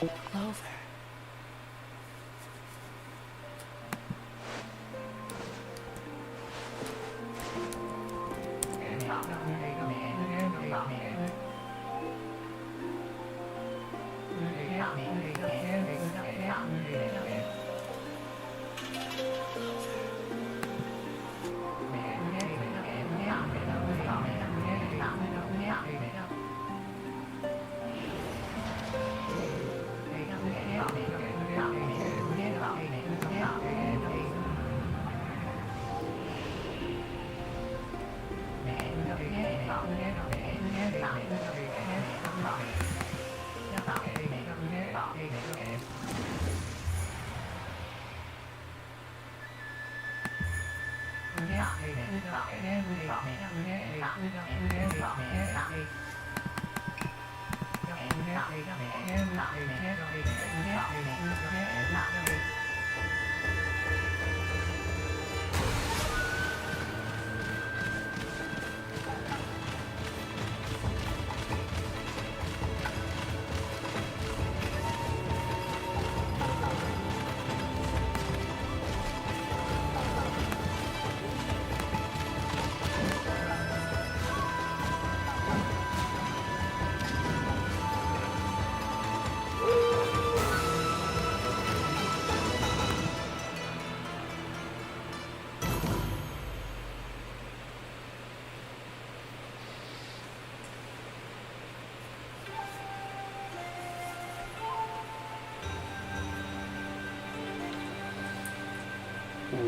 Clover.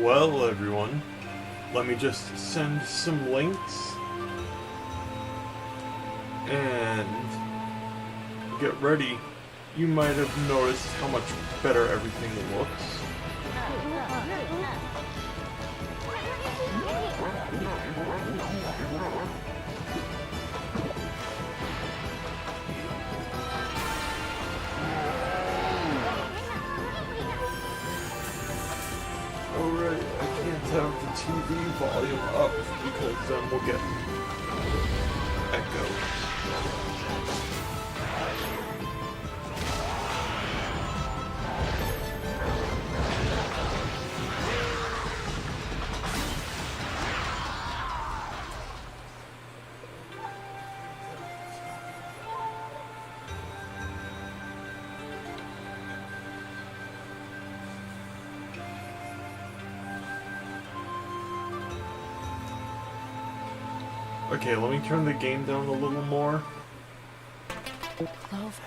Well, everyone, let me just send some links and get ready. You might have noticed how much better everything looks. Alright, I can't have the TV volume up because then we'll get echo. Okay, let me turn the game down a little more. Clover.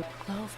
Clover.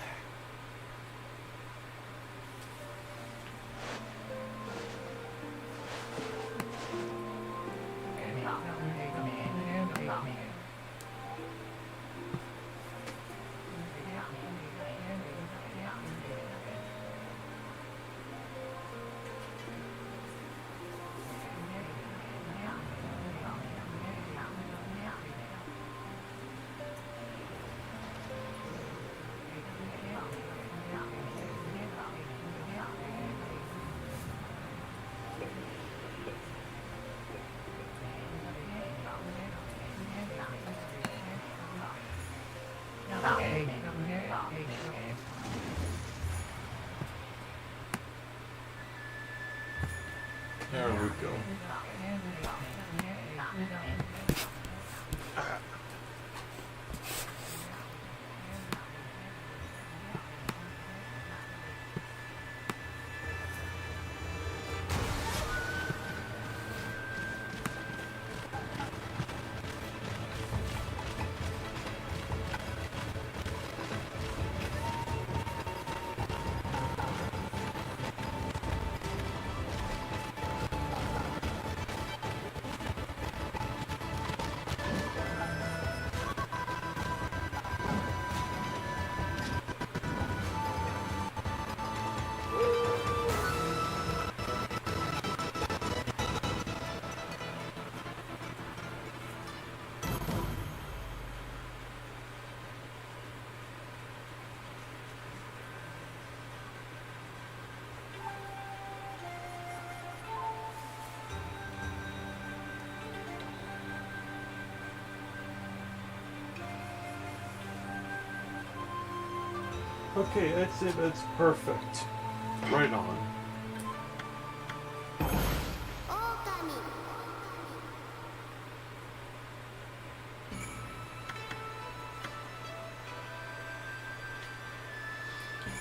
There we go. Okay, that's it. That's perfect. Right on. Okami.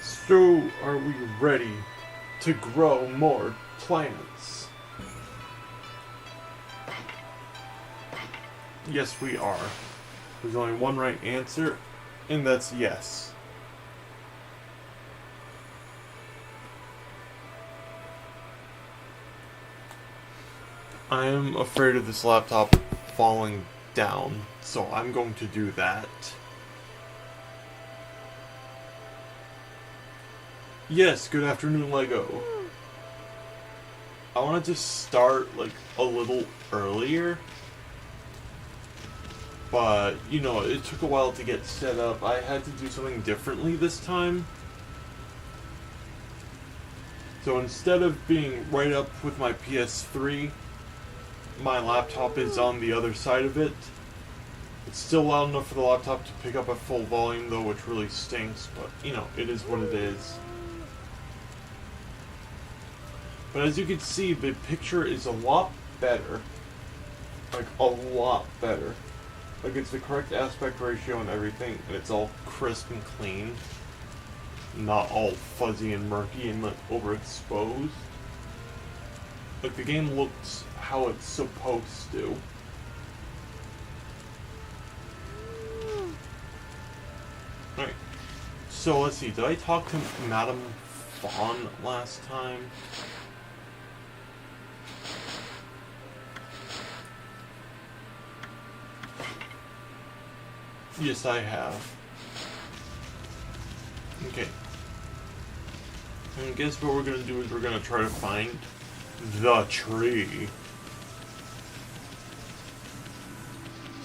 So, are we ready to grow more plants? Yes, we are. There's only one right answer, and that's yes. I am afraid of this laptop falling down, so I'm going to do that. Yes, good afternoon, Lego. I wanted to start, like, a little earlier. But, you know, it took a while to get set up. I had to do something differently this time. So instead of being right up with my PS3, my laptop is on the other side of it. It's still loud enough for the laptop to pick up at full volume, though, which really stinks. But, you know, it is what it is. But as you can see, the picture is a lot better. Like, a lot better. Like, it's the correct aspect ratio and everything, and it's all crisp and clean. Not all fuzzy and murky and, like, overexposed. Like, the game looks how it's supposed to. Alright. So, let's see. Did I talk to Madame Fawn last time? Yes, I have. Okay. I guess what we're gonna do is we're gonna try to find the tree.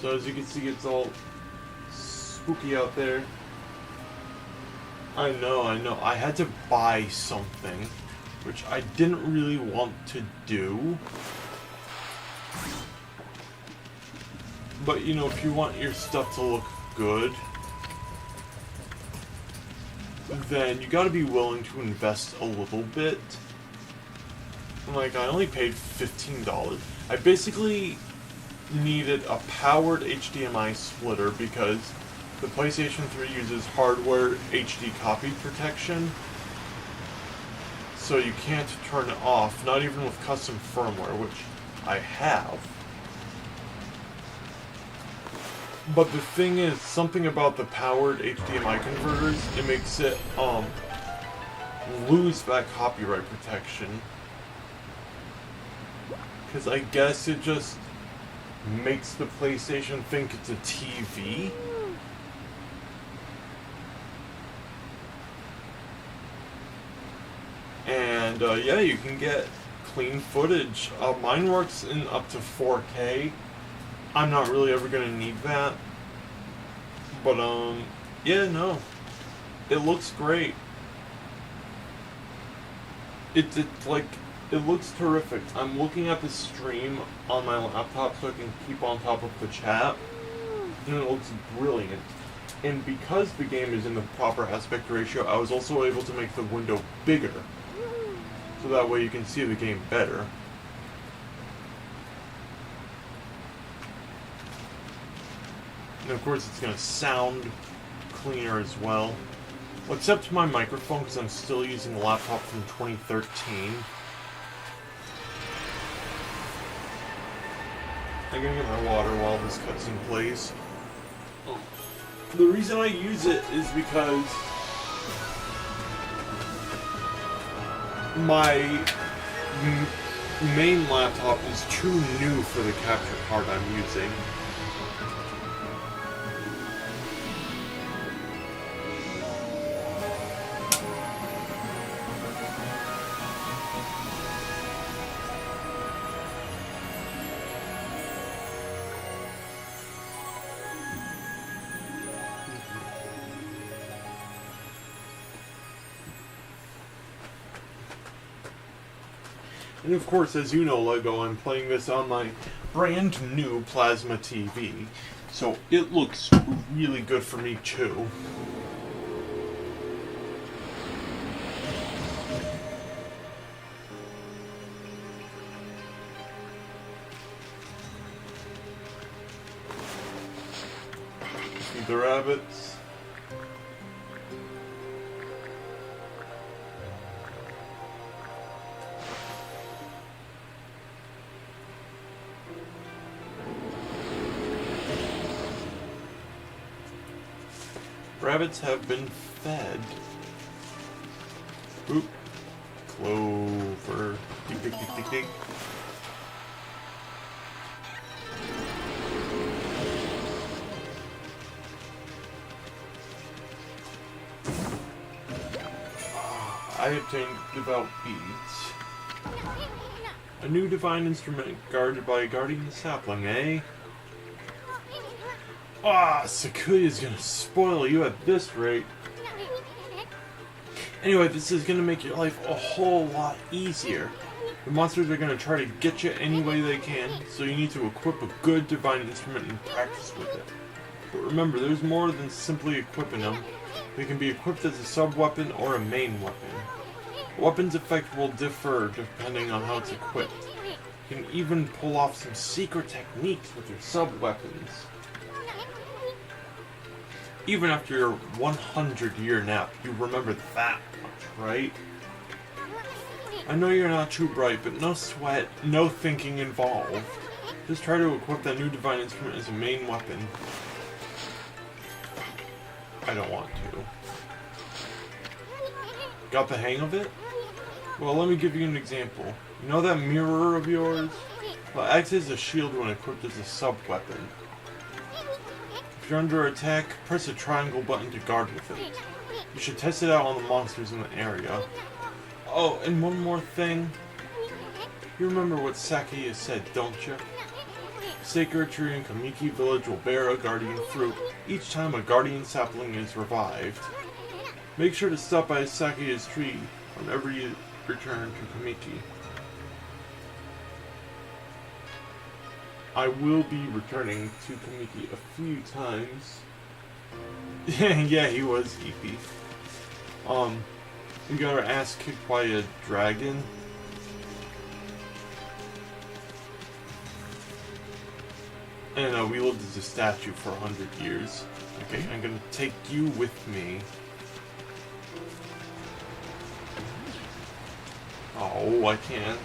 So as you can see, it's all spooky out there. I know. I had to buy something, which I didn't really want to do. But, you know, if you want your stuff to look good, then you gotta be willing to invest a little bit. Like, I only paid $15. I basically needed a powered HDMI splitter because the PlayStation 3 uses hardware HD copy protection. So you can't turn it off, not even with custom firmware, which I have. But the thing is, something about the powered HDMI converters, it makes it, lose that copyright protection. Because I guess it just makes the PlayStation think it's a TV. And, yeah, you can get clean footage. Mine works in up to 4K. I'm not really ever gonna need that. But, yeah, no. It looks great. It's like, it looks terrific. I'm looking at the stream on my laptop so I can keep on top of the chat. And it looks brilliant. And because the game is in the proper aspect ratio, I was also able to make the window bigger. So that way you can see the game better. And of course it's going to sound cleaner as well. Well, except my microphone, because I'm still using a laptop from 2013. I'm going to get my water while this cutscene plays. The reason I use it is because my main laptop is too new for the capture card I'm using. And of course, as you know, Lego, I'm playing this on my brand new plasma TV, so it looks really good for me too. Feed the rabbits. Rabbits have been fed. Oop. Clover. Dig, dig, dig, dig, dig. I obtained devout beads. A new divine instrument guarded by a guardian sapling, eh? Ah, Sakuya's gonna spoil you at this rate. Anyway, this is gonna make your life a whole lot easier. The monsters are gonna try to get you any way they can, so you need to equip a good divine instrument and practice with it. But remember, there's more than simply equipping them. They can be equipped as a sub-weapon or a main weapon. The weapon's effect will differ depending on how it's equipped. You can even pull off some secret techniques with your sub-weapons. Even after your 100-year nap, you remember that much, right? I know you're not too bright, but no sweat, no thinking involved. Just try to equip that new divine instrument as a main weapon. I don't want to. Got the hang of it? Well, let me give you an example. You know that mirror of yours? Well, it acts as a shield when equipped as a sub-weapon. If you're under attack, press the triangle button to guard with it. You should test it out on the monsters in the area. Oh, and one more thing. You remember what Sakuya said, don't you? A sacred tree in Kamiki village will bear a guardian fruit each time a guardian sapling is revived. Make sure to stop by Sakuya's tree whenever you return to Kamiki. I will be returning to Kamiki a few times. Yeah, he was eepy. We got our ass kicked by a dragon. And we lived as a statue for 100 years. Okay, I'm gonna take you with me. Oh, I can't.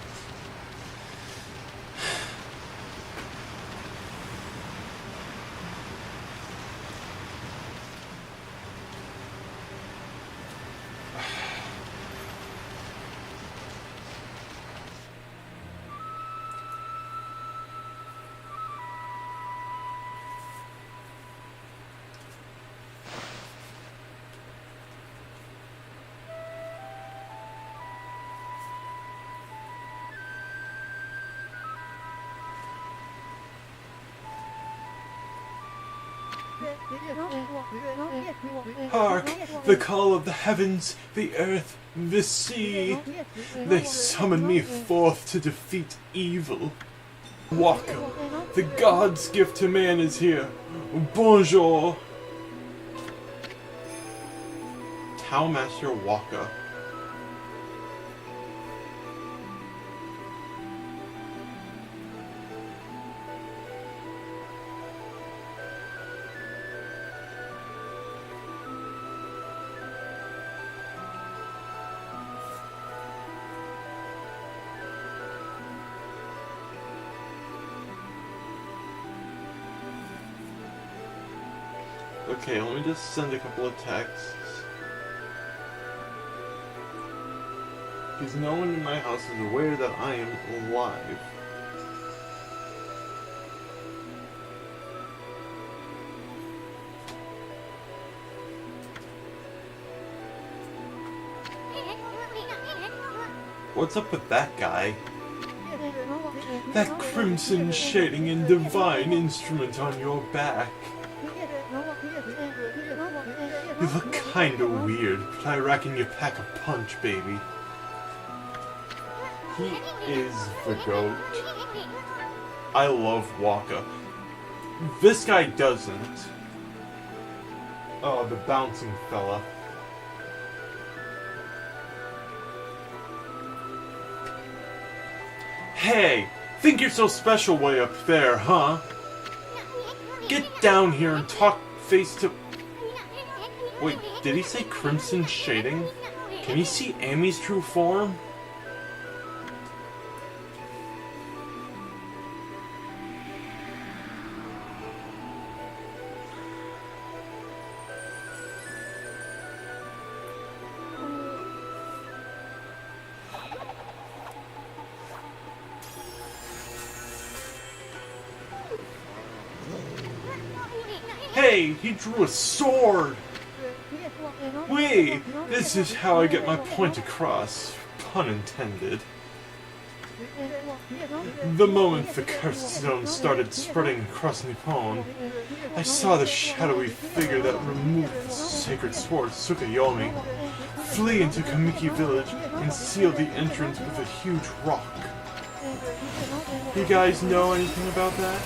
Hark! The call of the heavens, the earth, the sea. They summon me forth to defeat evil. Waka, the god's gift to man is here. Bonjour! Tao Master Waka. Okay, let me just send a couple of texts. Because no one in my house is aware that I am live. What's up with that guy? That crimson shading and divine instrument on your back. You look kinda weird, but I reckon you pack a punch, baby. He is the GOAT. I love Waka. This guy doesn't. Oh, the bouncing fella. Hey! Think you're so special way up there, huh? Get down here and talk face to... Wait, did he say crimson shading? Can you see Amy's true form? Hey, he drew a sword! Wait, this is how I get my point across. Pun intended. The moment the cursed zone started spreading across Nippon, I saw the shadowy figure that removed the sacred sword, Tsukuyomi, flee into Kamiki village and seal the entrance with a huge rock. You guys know anything about that?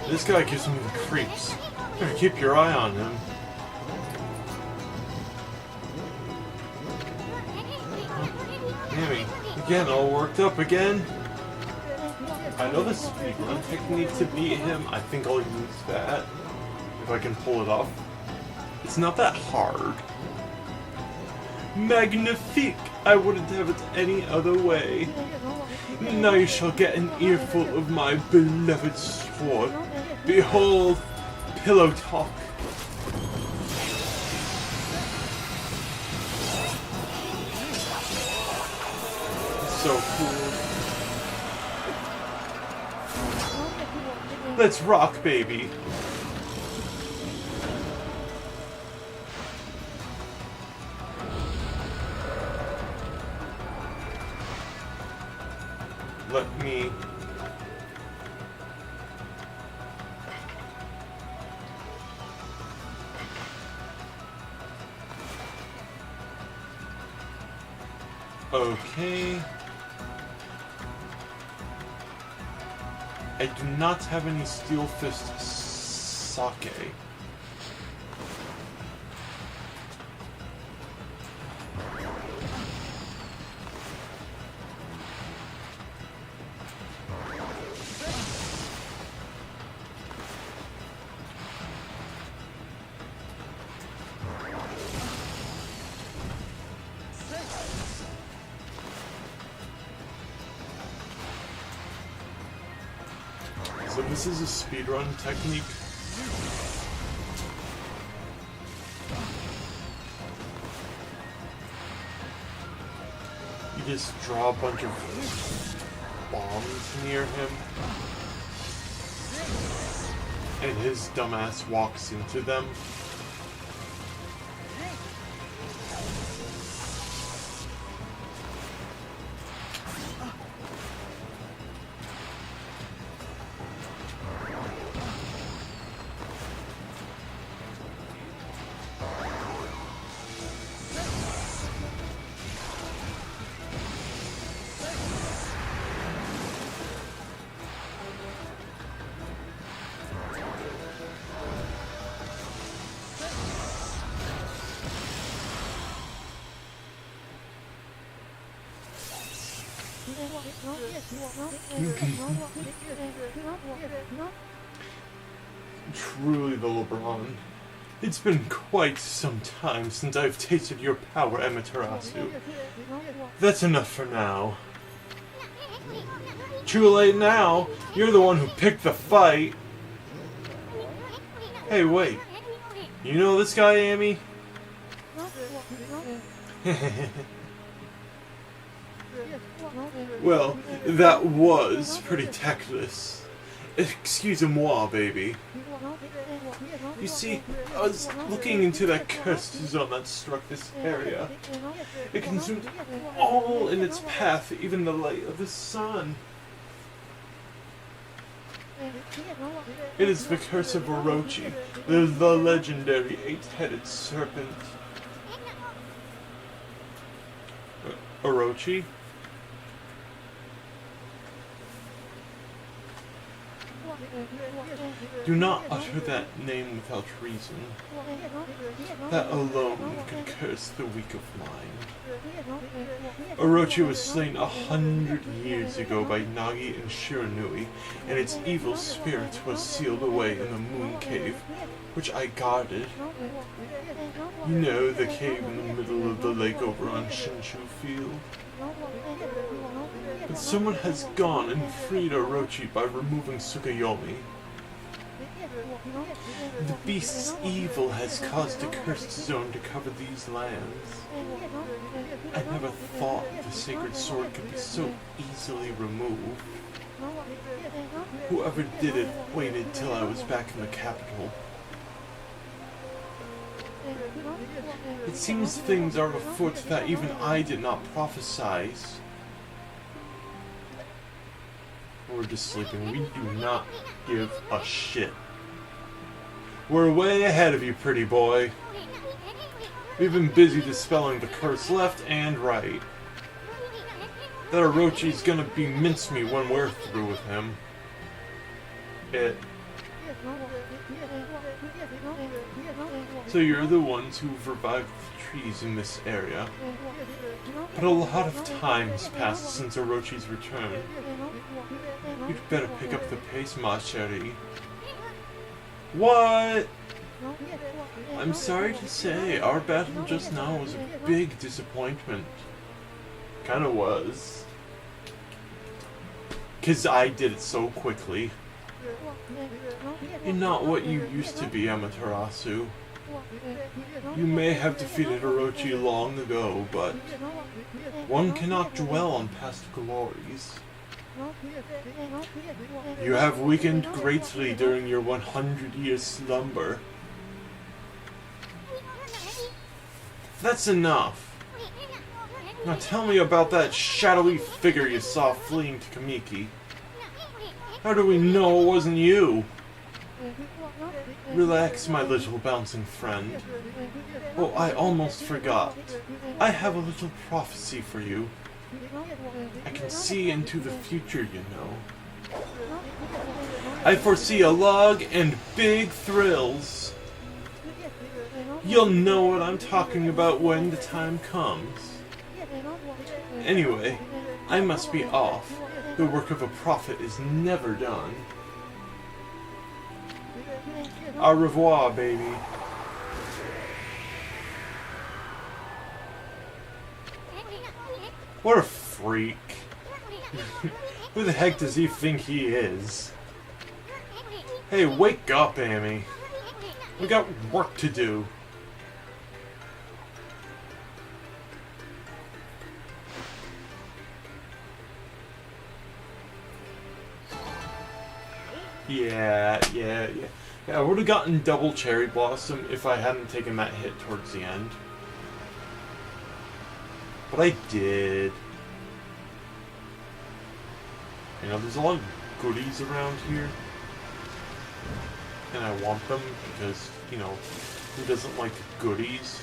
This guy gives me the creeps. Better keep your eye on him. Amy, you getting all worked up again? I know the speedrun technique to beat him. I think I'll use that. If I can pull it off. It's not that hard. Magnifique! I wouldn't have it any other way. Now you shall get an earful of my beloved sword. Behold, pillow talk. So cool. Let's rock, baby. Let me... Okay. I do not have any Steel Fist sake. So this is a speedrun technique. You just draw a bunch of bombs near him, and his dumbass walks into them. Truly the LeBron. It's been quite some time since I've tasted your power, Amaterasu. That's enough for now. Too late now. You're the one who picked the fight. Hey, wait. You know this guy, Amy? Well, that was pretty tactless. Excusez-moi, baby. You see, I was looking into that cursed zone that struck this area. It consumed all in its path, even the light of the sun. It is the curse of Orochi, the legendary eight-headed serpent. Orochi? Do not utter that name without reason. That alone could curse the weak of mind. Orochi was slain 100 years ago by Nagi and Shiranui, and its evil spirit was sealed away in the moon cave, which I guarded. You know, the cave in the middle of the lake over on Shinshu Field? But someone has gone and freed Orochi by removing Tsukuyomi. The beast's evil has caused a cursed zone to cover these lands. I never thought the sacred sword could be so easily removed. Whoever did it waited till I was back in the capital. It seems things are afoot that even I did not prophesize. We're just sleeping. We do not give a shit. We're way ahead of you, pretty boy. We've been busy dispelling the curse left and right. That Orochi's gonna be mincemeat when we're through with him. So you're the ones who've revived the trees in this area. But a lot of time has passed since Orochi's return. You'd better pick up the pace, ma chérie. What? I'm sorry to say, our battle just now was a big disappointment. Kinda was. 'Cause I did it so quickly. You're not what you used to be, Amaterasu. You may have defeated Orochi long ago, but one cannot dwell on past glories. You have weakened greatly during your 100-year slumber. That's enough. Now tell me about that shadowy figure you saw fleeing to Kamiki. How do we know it wasn't you? Relax, my little bouncing friend. Oh, I almost forgot. I have a little prophecy for you. I can see into the future, you know. I foresee a log and big thrills. You'll know what I'm talking about when the time comes. Anyway, I must be off. The work of a prophet is never done. Au revoir, baby. What a freak. Who the heck does he think he is? Hey, wake up, Amy. We got work to do. Yeah, I would have gotten double Cherry Blossom if I hadn't taken that hit towards the end. But I did. You know, there's a lot of goodies around here. And I want them because, you know, who doesn't like goodies?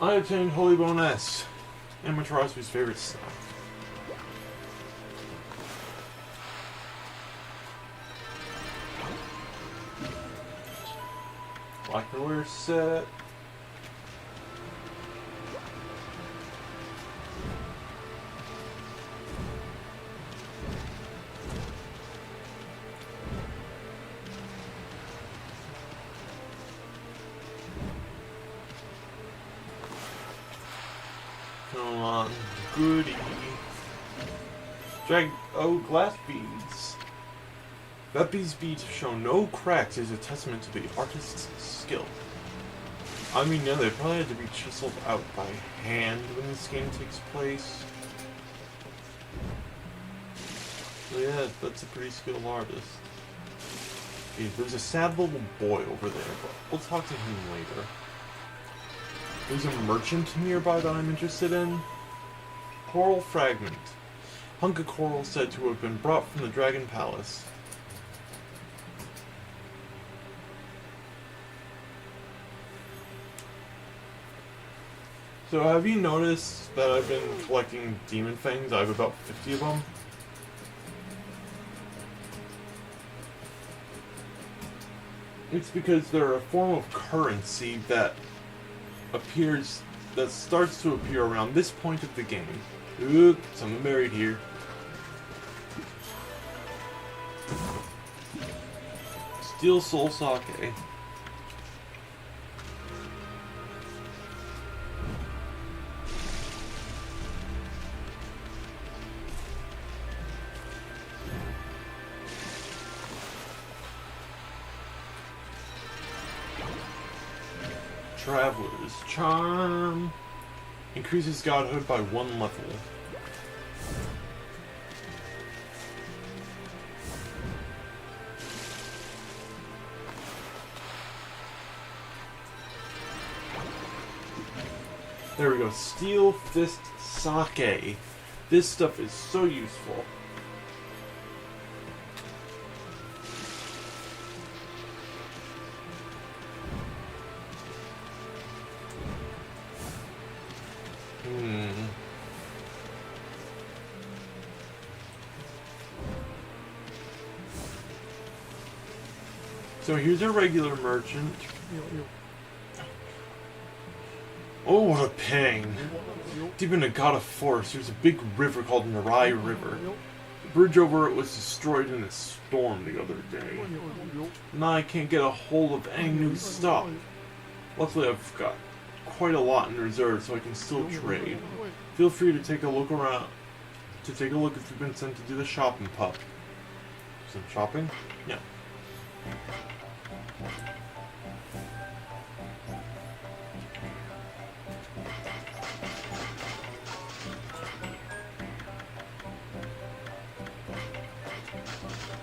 I obtained Holy Bone S, Amaterasu's favorite snack. Lacquerware set. Come on, goody. Glass beads. That these beads show no cracks is a testament to the artist's skill. I mean, yeah, they probably had to be chiseled out by hand when this game takes place. So yeah, that's a pretty skilled artist. Okay, there's a sad little boy over there, but we'll talk to him later. There's a merchant nearby that I'm interested in. Coral fragment. Hunk of coral said to have been brought from the Dragon Palace. So have you noticed that I've been collecting demon fangs? I have about 50 of them. It's because they're a form of currency that starts to appear around this point of the game. Oop, someone buried here. Steel Soul Sake. Traveler's Charm. Increases godhood by 1 level. There we go. Steel Fist Sake. This stuff is so useful. So here's a regular merchant. Oh, what a pain. Deep in Agata Forest, there's a big river called Mirai River. The bridge over it was destroyed in a storm the other day. Now I can't get a hold of any new stuff. Luckily I've got quite a lot in reserve, so I can still trade. Feel free to take a look around. If you've been sent to do the shopping pup. Some shopping? Yeah.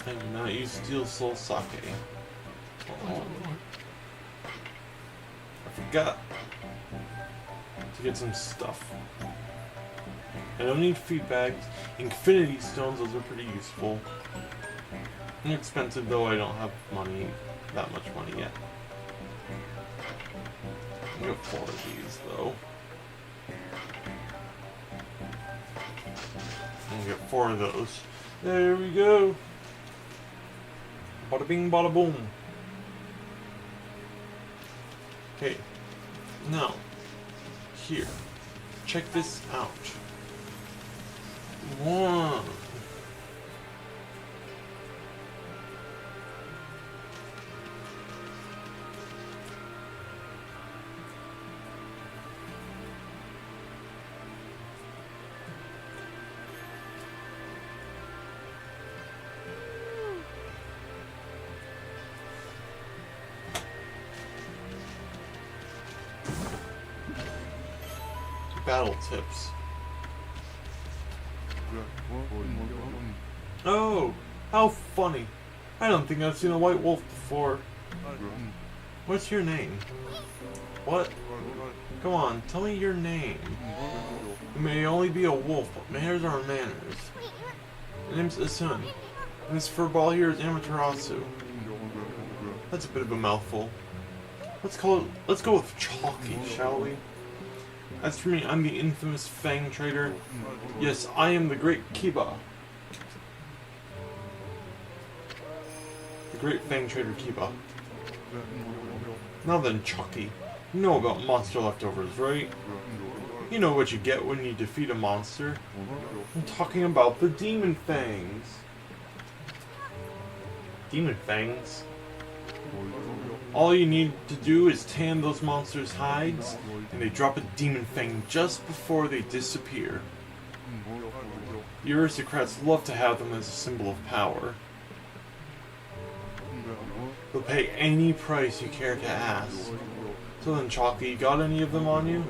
I do not use Steel Soul Sake. Oh. I forgot to get some stuff. I don't need feedbacks. Infinity Stones, those are pretty useful. Inexpensive though, I don't have that much money yet. I got 4 of these though. I'll get 4 of those. There we go. Bada bing, bada boom. Okay. Now, here. Check this out. 1. Battle tips. Oh, how funny. I don't think I've seen a white wolf before. What's your name? What? Come on, tell me your name. You may only be a wolf, but manners are manners. My name's Isun, and this furball here is Amaterasu. That's a bit of a mouthful. Let's go with Chalky, shall we? As for me, I'm the infamous Fang Trader. Yes, I am the Great Kiba. The Great Fang Trader Kiba. Now then, Chucky, you know about monster leftovers, right? You know what you get when you defeat a monster. I'm talking about the Demon Fangs. Demon Fangs? All you need to do is tan those monsters' hides, and they drop a Demon Fang just before they disappear. The aristocrats love to have them as a symbol of power. They'll pay any price you care to ask. So then, Chalky, got any of them on you?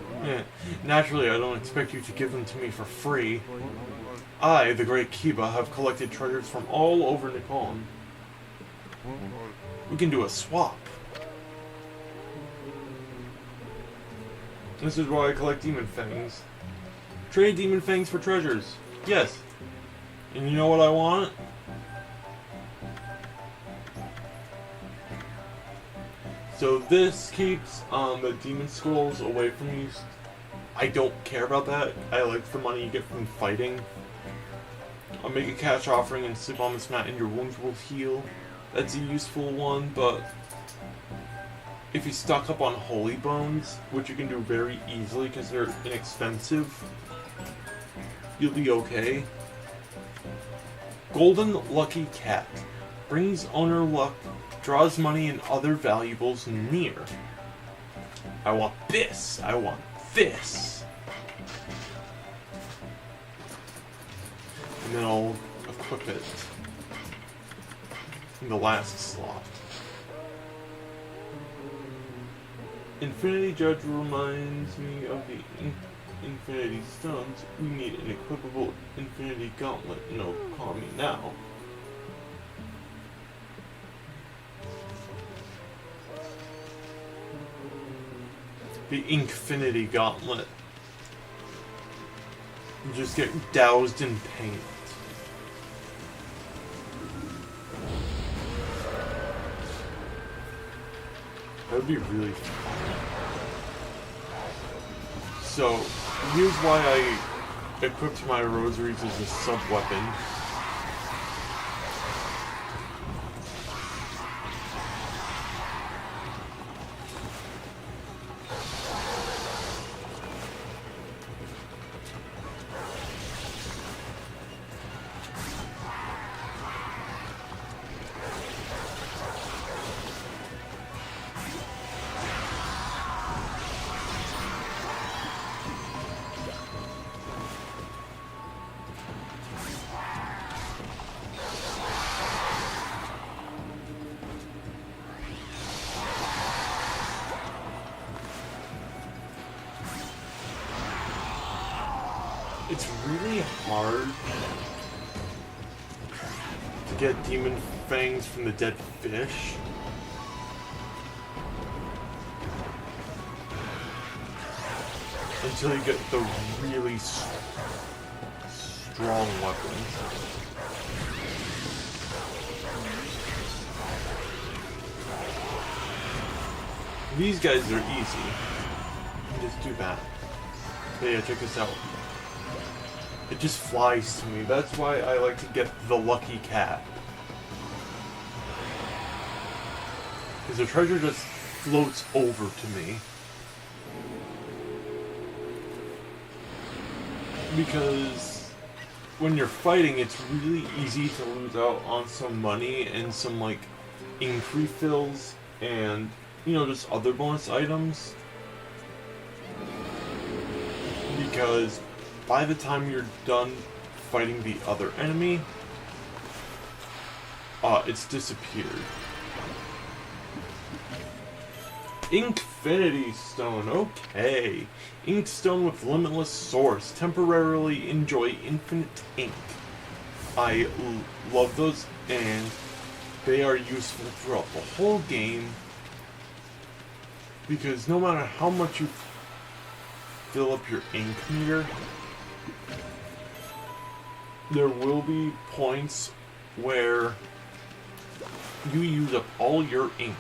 Naturally, I don't expect you to give them to me for free. I, the great Kiba, have collected treasures from all over Nippon. We can do a swap. This is why I collect Demon Fangs. Trade Demon Fangs for treasures. Yes. And you know what I want? So this keeps the demon skulls away from you. I don't care about that. I like the money you get from fighting. I'll make a cash offering and sleep on this mat and your wounds will heal. That's a useful one, but if you stock up on holy bones, which you can do very easily because they're inexpensive, you'll be okay. Golden Lucky Cat. Brings owner luck, draws money and other valuables near. I want this. I want this. And then I'll equip it in the last slot. Infinity Judge reminds me of the Infinity Stones. We need an equipable Infinity Gauntlet in Okami now. The Infinity Gauntlet. You just get doused in paint. That would be really fun. So, here's why I equipped my rosaries as a sub-weapon. It's really hard to get demon fangs from the dead fish. Until you get the really strong weapons. These guys are easy. You just do that. But yeah, check this out. It just flies to me. That's why I like to get the Lucky Cat. Because the treasure just floats over to me. Because when you're fighting, it's really easy to lose out on some money and some, like, ink refills and, you know, just other bonus items. Because by the time you're done fighting the other enemy, it's disappeared. Infinity Stone, okay. Ink Stone with limitless source. Temporarily enjoy infinite ink. I love those, and they are useful throughout the whole game. Because no matter how much you fill up your ink meter, there will be points where you use up all your ink.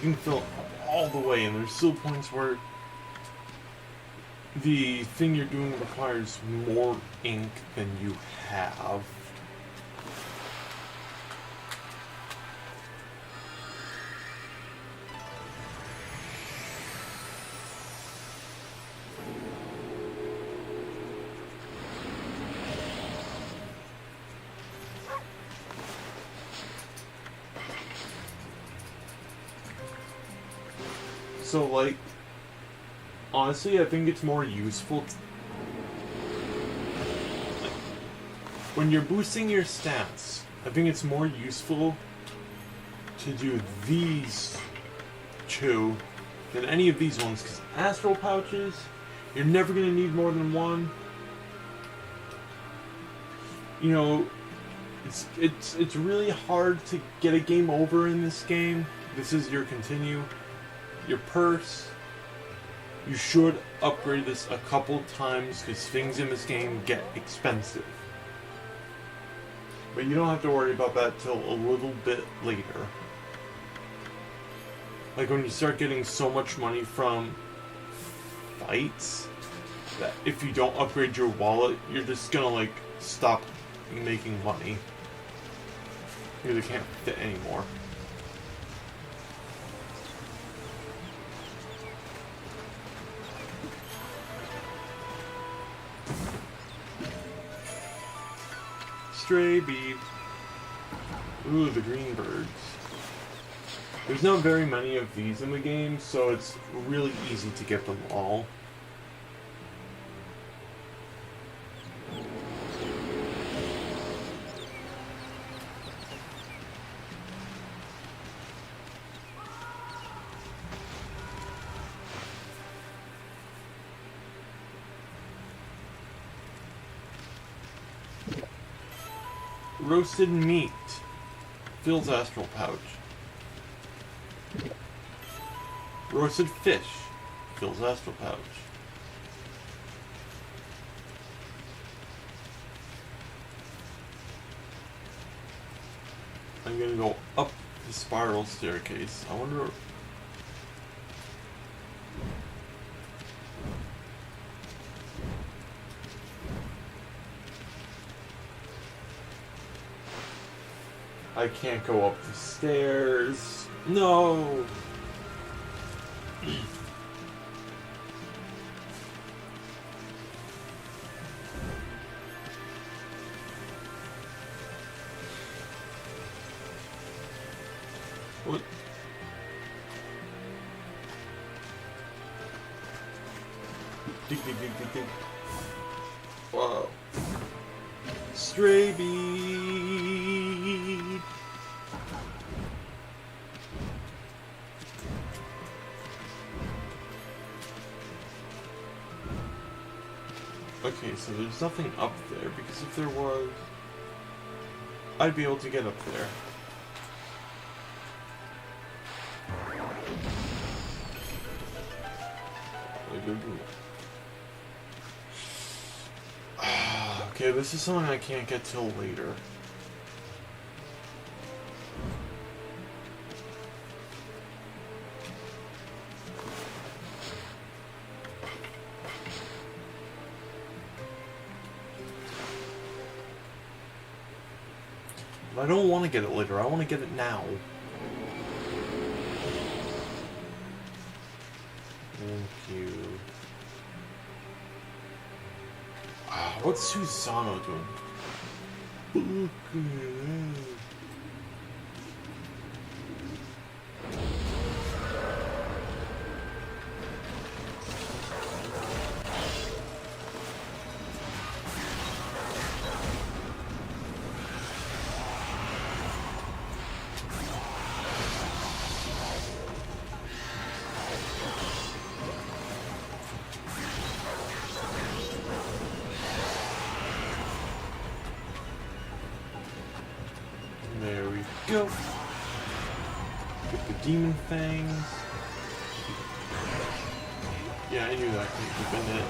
You can fill it all the way, and there's still points where the thing you're doing requires more ink than you have. So, like, honestly, I think it's more useful like, when you're boosting your stats. I think it's more useful to do these two than any of these ones, because astral pouches, you're never going to need more than one. You know, it's really hard to get a game over in this game. This is your continue. Your purse, you should upgrade this a couple times because things in this game get expensive. But you don't have to worry about that till a little bit later. Like when you start getting so much money from fights that if you don't upgrade your wallet, you're just gonna like stop making money. Because it can't fit anymore. Stray bead. Ooh, the green birds. There's not very many of these in the game, so it's really easy to get them all. Roasted meat. Fills astral pouch. Roasted fish. Fills astral pouch. I'm gonna go up the spiral staircase. I wonder... I can't go up the stairs. No! What? Dig, dig, dig, dig, dig. Wow. Stray bead. Okay, so there's nothing up there, because if there was, I'd be able to get up there. Okay, this is something I can't get till later. I don't want to get it later, I want to get it now. Thank you. What's Susano doing? There we go. Get the demon fangs. Yeah, I knew that could have been it.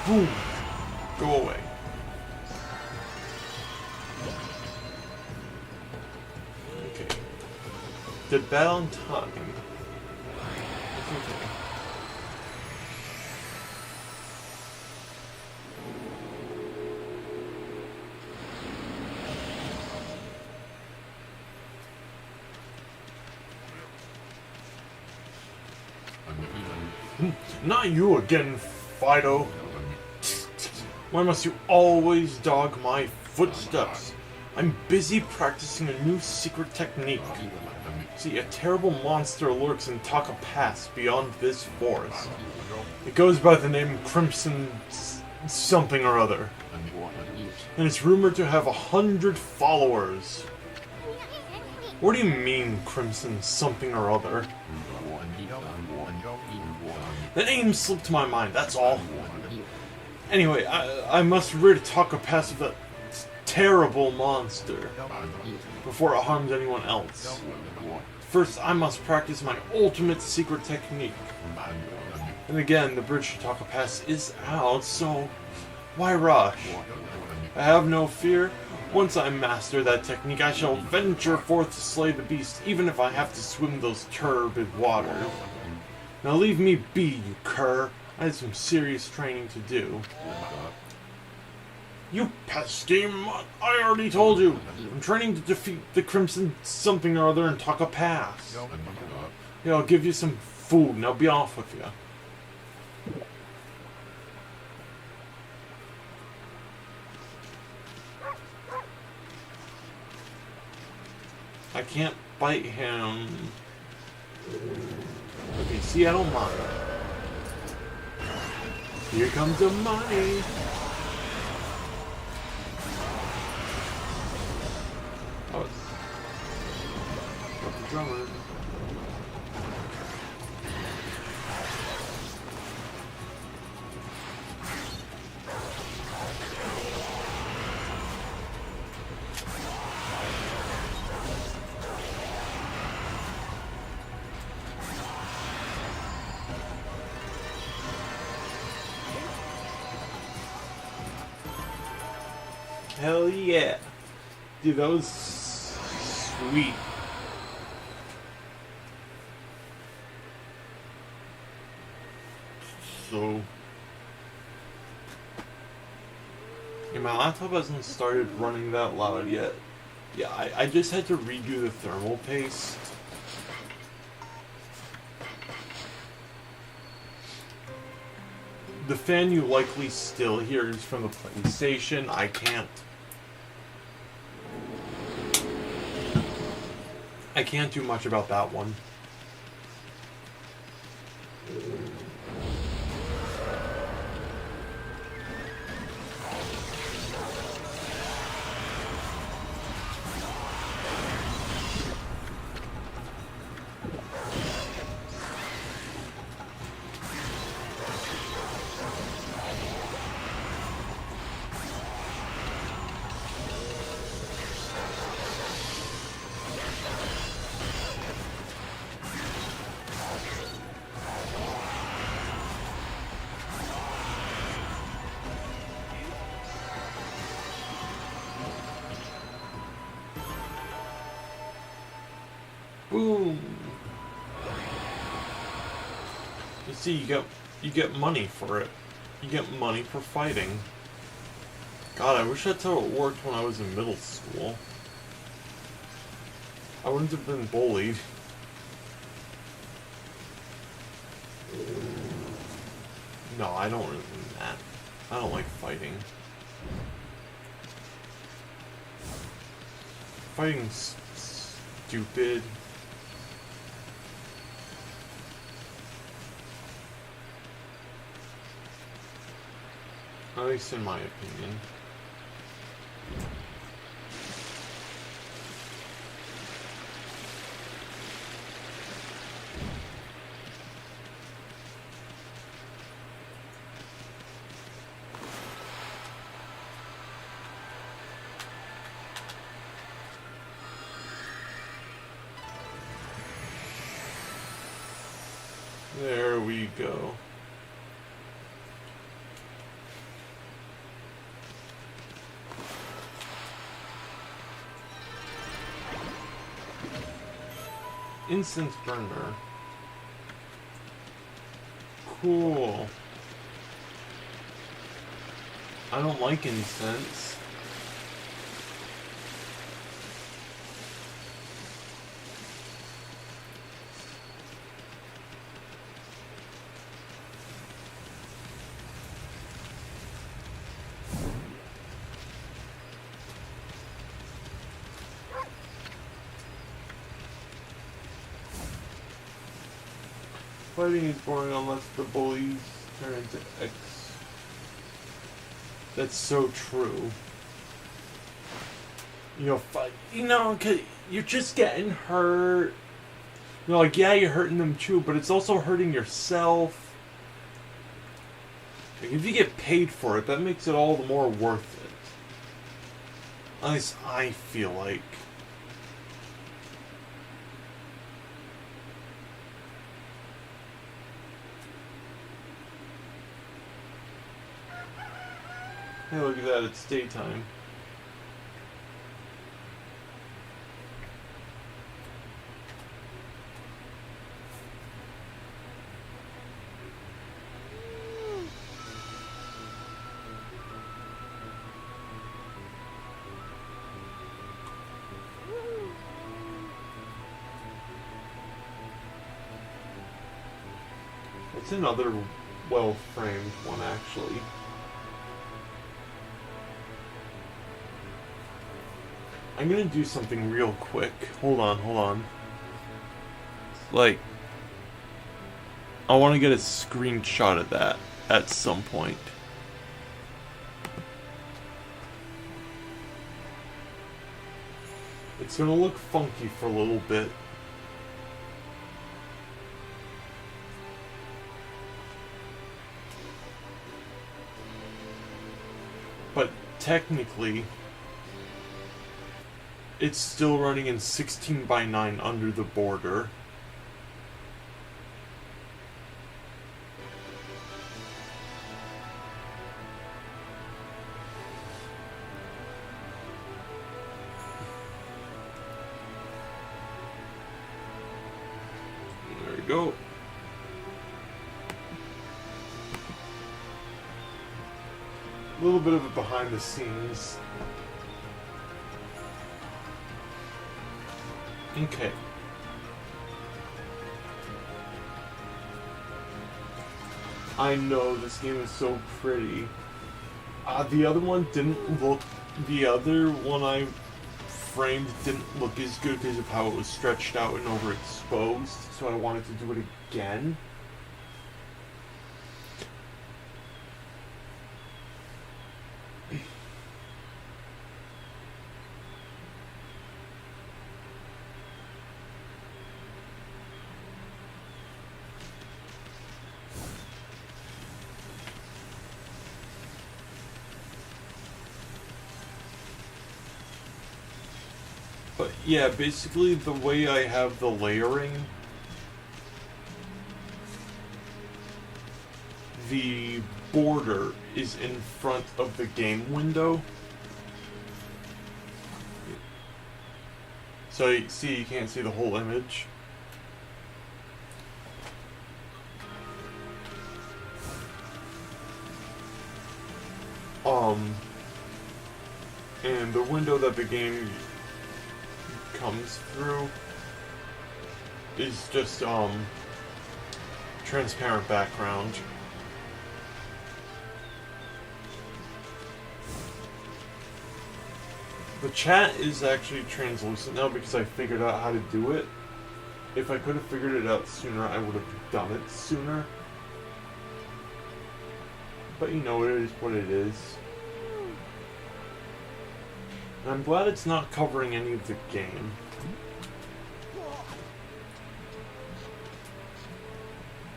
Boom! Go away. Okay. The battle in time. Not you again, Fido. Why must you always dog my footsteps? I'm busy practicing a new secret technique. See, a terrible monster lurks in Taka Pass beyond this forest. It goes by the name Crimson something or other. And it's rumored to have 100 followers. What do you mean, Crimson something or other? The name slipped my mind, that's all. Anyway, I must rid Taka Pass of that terrible monster before it harms anyone else. First, I must practice my ultimate secret technique. And again, the bridge to Taka Pass is out, so why rush? I have no fear. Once I master that technique, I shall venture forth to slay the beast, even if I have to swim those turbid waters. Now leave me be, you cur. I had some serious training to do. You pesky mutt! I already told you! I'm training to defeat the Crimson something or other in Taka Pass. Yeah, I'll give you some food. Now be off with you. I can't bite him. Okay, see, I don't mind. Here comes the money. Oh, got the drummer. Hell yeah. Dude, that was sweet. So... yeah, my laptop hasn't started running that loud yet. Yeah, I just had to redo the thermal paste. The fan you likely still hear is from the PlayStation. I can't do much about that one. Boom. You see, you get money for it. You get money for fighting. God, I wish that's how it worked when I was in middle school. I wouldn't have been bullied. No, I don't really mean that. I don't like fighting. Fighting's stupid. At least in my opinion. There we go. Incense burner. Cool. I don't like incense. Fighting is boring unless the bullies turn into X. That's so true. You know, cause you're just getting hurt. You know, like, yeah, you're hurting them too, but it's also hurting yourself. Like, if you get paid for it, that makes it all the more worth it. At least I feel like. Hey, look at that, it's daytime. It's another well-framed one, actually. I'm gonna do something real quick. Hold on. Like, I want to get a screenshot of that at some point. It's gonna look funky for a little bit. But technically, it's still running in 16:9 under the border. There we go. A little bit of it behind the scenes. Okay. I know this game is so pretty. The other one didn't look. The other one I framed didn't look as good because of how it was stretched out and overexposed. So I wanted to do it again. But yeah, basically the way I have the layering, the border is in front of the game window. So you see, you can't see the whole image. And the window that the game comes through is just transparent background. The chat is actually translucent now because I figured out how to do it. If I could have figured it out sooner, I would have done it sooner. But you know, it is what it is. And I'm glad it's not covering any of the game.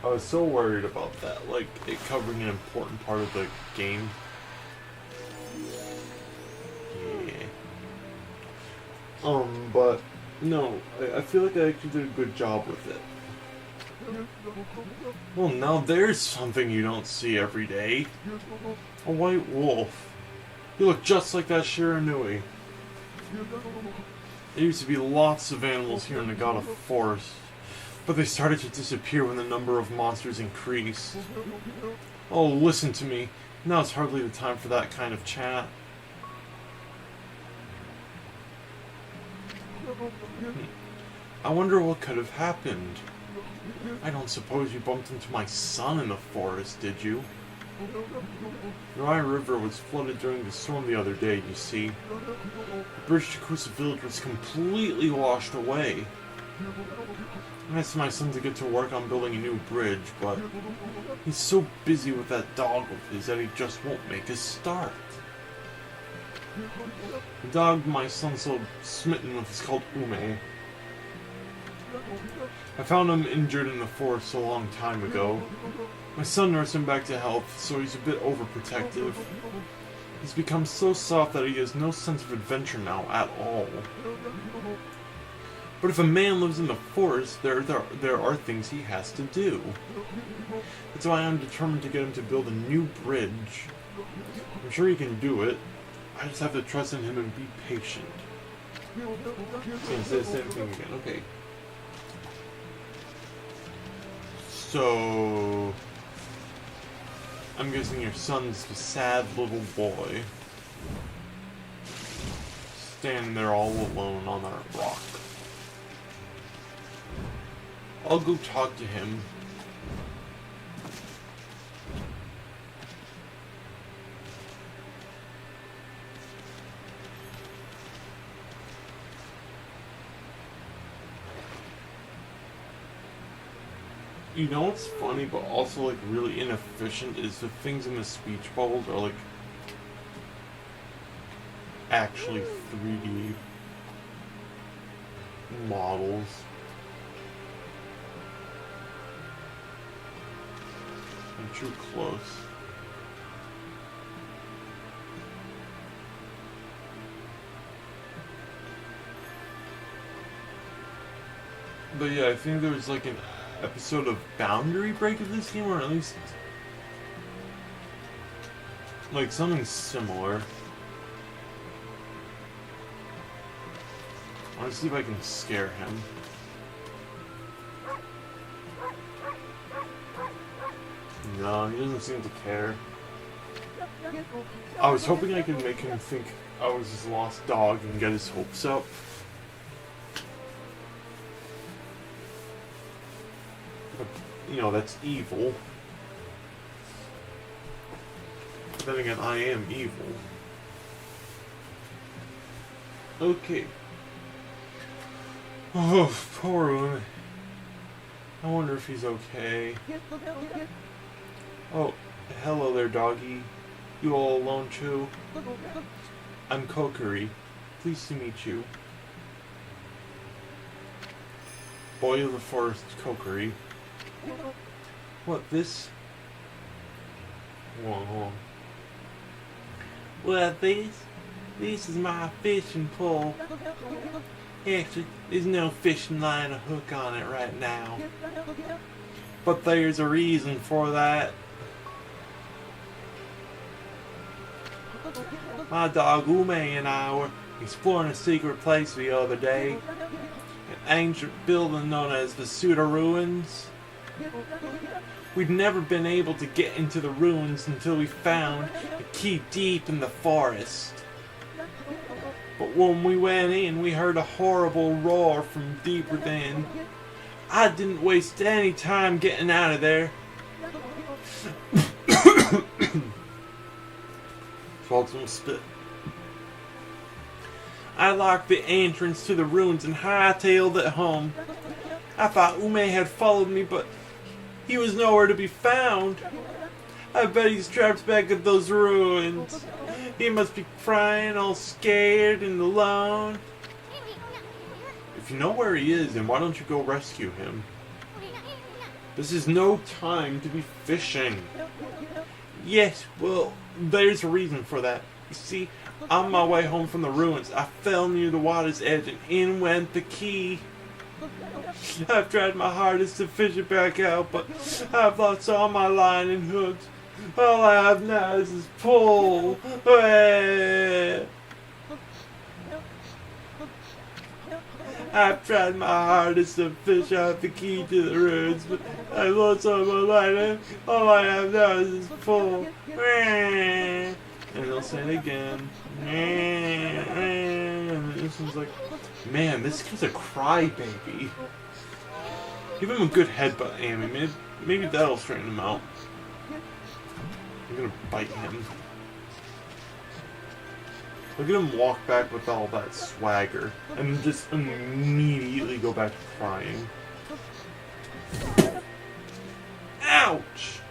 I was so worried about that, like it covering an important part of the game. Yeah. But no, I feel like I actually did a good job with it. Well, now there's something you don't see every day. A white wolf. You look just like that Shiranui. There used to be lots of animals here in Agata Forest, but they started to disappear when the number of monsters increased. Oh, listen to me. Now it's hardly the time for that kind of chat. I wonder what could have happened. I don't suppose you bumped into my son in the forest, did you? The Rai River was flooded during the storm the other day, you see. The bridge to Kusa village was completely washed away. I asked my son to get to work on building a new bridge, but he's so busy with that dog of his that he just won't make a start. The dog my son's so smitten with is called Ume. I found him injured in the forest a long time ago. My son nursed him back to health, so he's a bit overprotective. He's become so soft that he has no sense of adventure now at all. But if a man lives in the forest, there are things he has to do. That's why I'm determined to get him to build a new bridge. I'm sure he can do it. I just have to trust in him and be patient. It's gonna say the same thing again. Okay. So... I'm guessing your son's the sad little boy. Standing there all alone on that rock. I'll go talk to him. You know what's funny, but also like really inefficient, is the things in the speech bubbles are like actually 3D models. I'm too close. But yeah, I think there was like an episode of Boundary Break of this game, or at least like something similar. I want to see if I can scare him. No, he doesn't seem to care. I was hoping I could make him think I was his lost dog and get his hopes up. But, you know, that's evil. But then again, I am evil. Okay. Oh, poor one. I wonder if he's okay. Oh, hello there, doggy. You all alone, too? I'm Kokiri. Pleased to meet you. Boy of the Forest, Kokiri. What, this? Whoa. Well, this is my fishing pole. Actually, there's no fishing line or hook on it right now. But there's a reason for that. My dog Ume and I were exploring a secret place the other day. An ancient building known as the Tsuta Ruins. We'd never been able to get into the ruins until we found a key deep in the forest. But when we went in, we heard a horrible roar from deep within. I didn't waste any time getting out of there. Swallowed some spit. I locked the entrance to the ruins and hightailed it home. I thought Ume had followed me, but he was nowhere to be found. I bet he's trapped back at those ruins. He must be crying, all scared and alone. If you know where he is, then why don't you go rescue him? This is no time to be fishing. Yes, well, there's a reason for that. You see, on my way home from the ruins, I fell near the water's edge and in went the key. I've tried my hardest to fish it back out, but I've lost all my line and hooks. All I have now is this pole. I've tried my hardest to fish out the key to the ruins, but I've lost all my line and all I have now is this pole. And they'll say it again. And this one's like, man, this kid's a crybaby. Give him a good headbutt, Amy. Maybe that'll straighten him out. I'm gonna bite him. Look at him walk back with all that swagger, and then just immediately go back to crying. Ouch!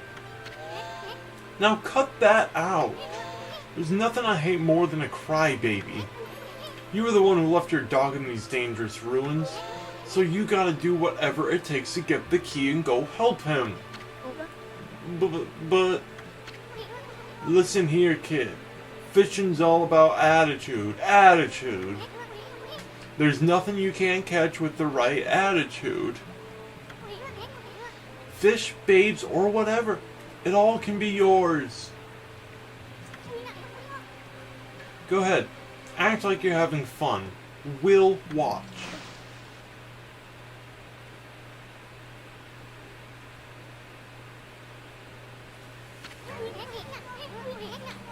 Now cut that out. There's nothing I hate more than a crybaby. You were the one who left your dog in these dangerous ruins, so you gotta do whatever it takes to get the key and go help him. But listen here, kid. Fishing's all about attitude. Attitude. There's nothing you can't catch with the right attitude. Fish, babes, or whatever. It all can be yours. Go ahead. Act like you're having fun. We'll watch.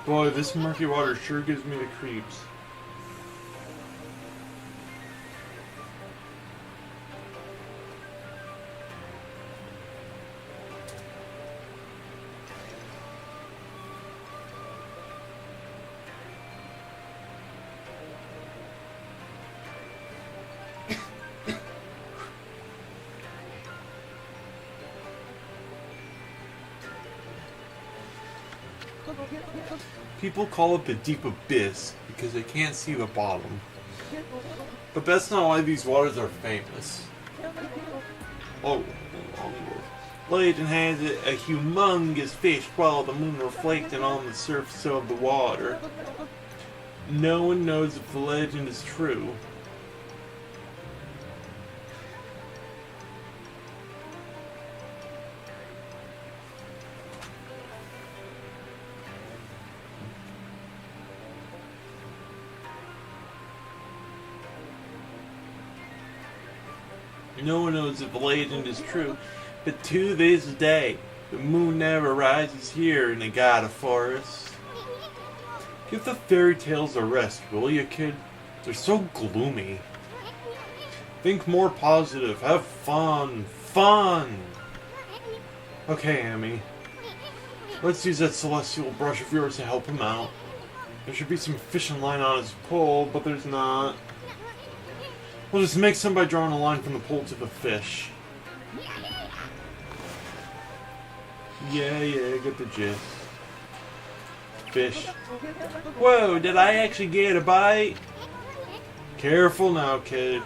Boy, this murky water sure gives me the creeps. People call it the deep abyss because they can't see the bottom. But that's not why these waters are famous. Oh, legend has it a humongous fish swallowed the moon reflecting on the surface of the water. No one knows if the legend is true. No one knows if the legend is true, but to this day, the moon never rises here in Agata Forest. Give the fairy tales a rest, will you, kid? They're so gloomy. Think more positive. Have fun. Fun! Okay, Amy. Let's use that celestial brush of yours to help him out. There should be some fishing line on his pole, but there's not. We'll just make some by drawing a line from the pole to the fish. Yeah, get the gist. Fish. Whoa, did I actually get a bite? Careful now, kid.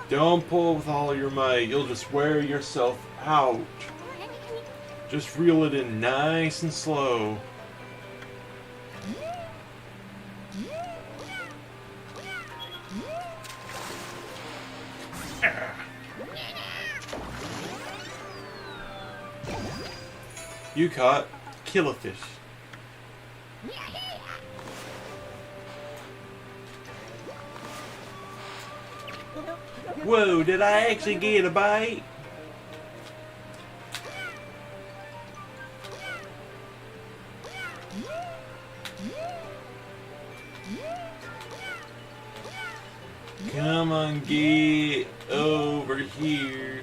Don't pull with all your might. You'll just wear yourself out. Just reel it in nice and slow. You caught killifish. Whoa, did I actually get a bite? Come on, get over here.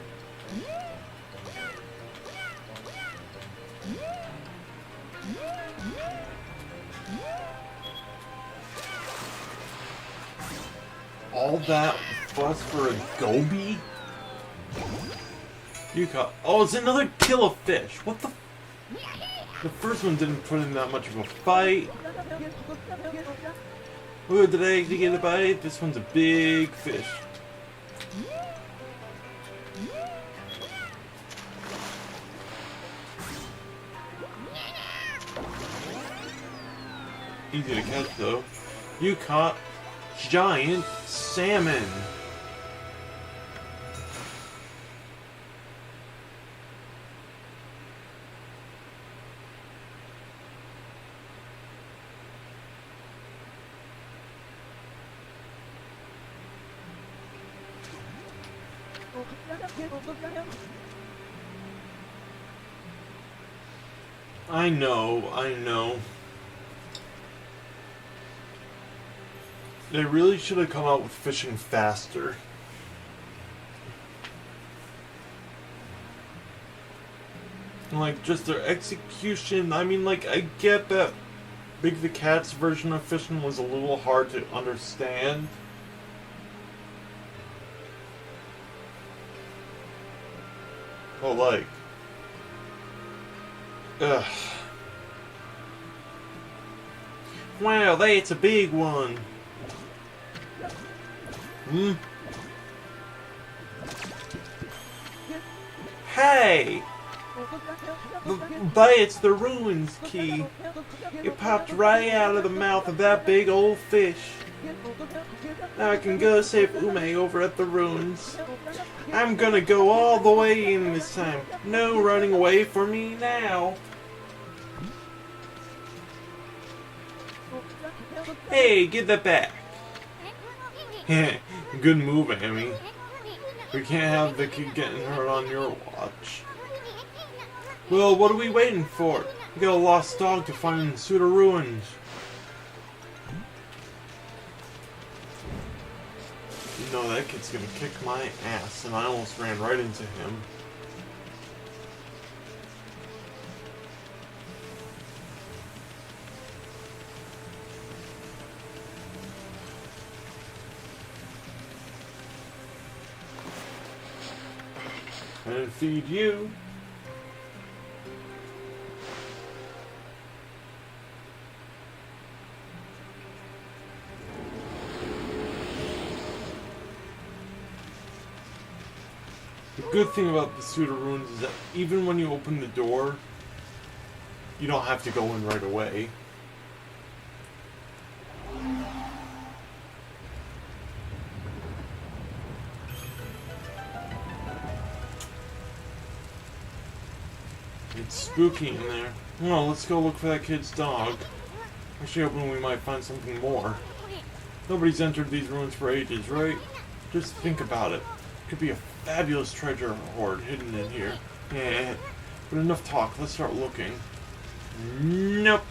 All that fuss for a goby? You caught. Oh, it's another kill of fish. What the? The first one didn't put in that much of a fight. Oh, did I actually get a bite? This one's a big fish. Easy to catch though. You caught giant salmon. I know. They really should have come out with fishing faster. Like, just their execution, I mean, like, I get that Big the Cat's version of fishing was a little hard to understand. But like, ugh. Wow, that's a big one. Hmm? Hey! That's the ruins key. It popped right out of the mouth of that big old fish. Now I can go save Ume over at the ruins. I'm gonna go all the way in this time. No running away for me now. Hey, give that back. Good move, Amy. We can't have the kid getting hurt on your watch. Well, what are we waiting for? We got a lost dog to find in Tsuta Ruins. You know that kid's gonna kick my ass, and I almost ran right into him. And feed you. The good thing about the Tsuta Ruins is that even when you open the door, you don't have to go in right away. It's spooky in there. Well, let's go look for that kid's dog. Actually, hoping we might find something more. Nobody's entered these ruins for ages, right? Just think about it. Could be a fabulous treasure hoard hidden in here. Yeah, but enough talk. Let's start looking. Nope.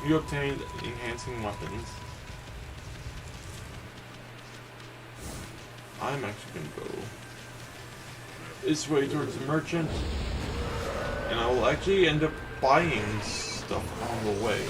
You obtained enhancing weapons. I'm actually gonna go this way towards the merchant, and I will actually end up buying stuff on the way.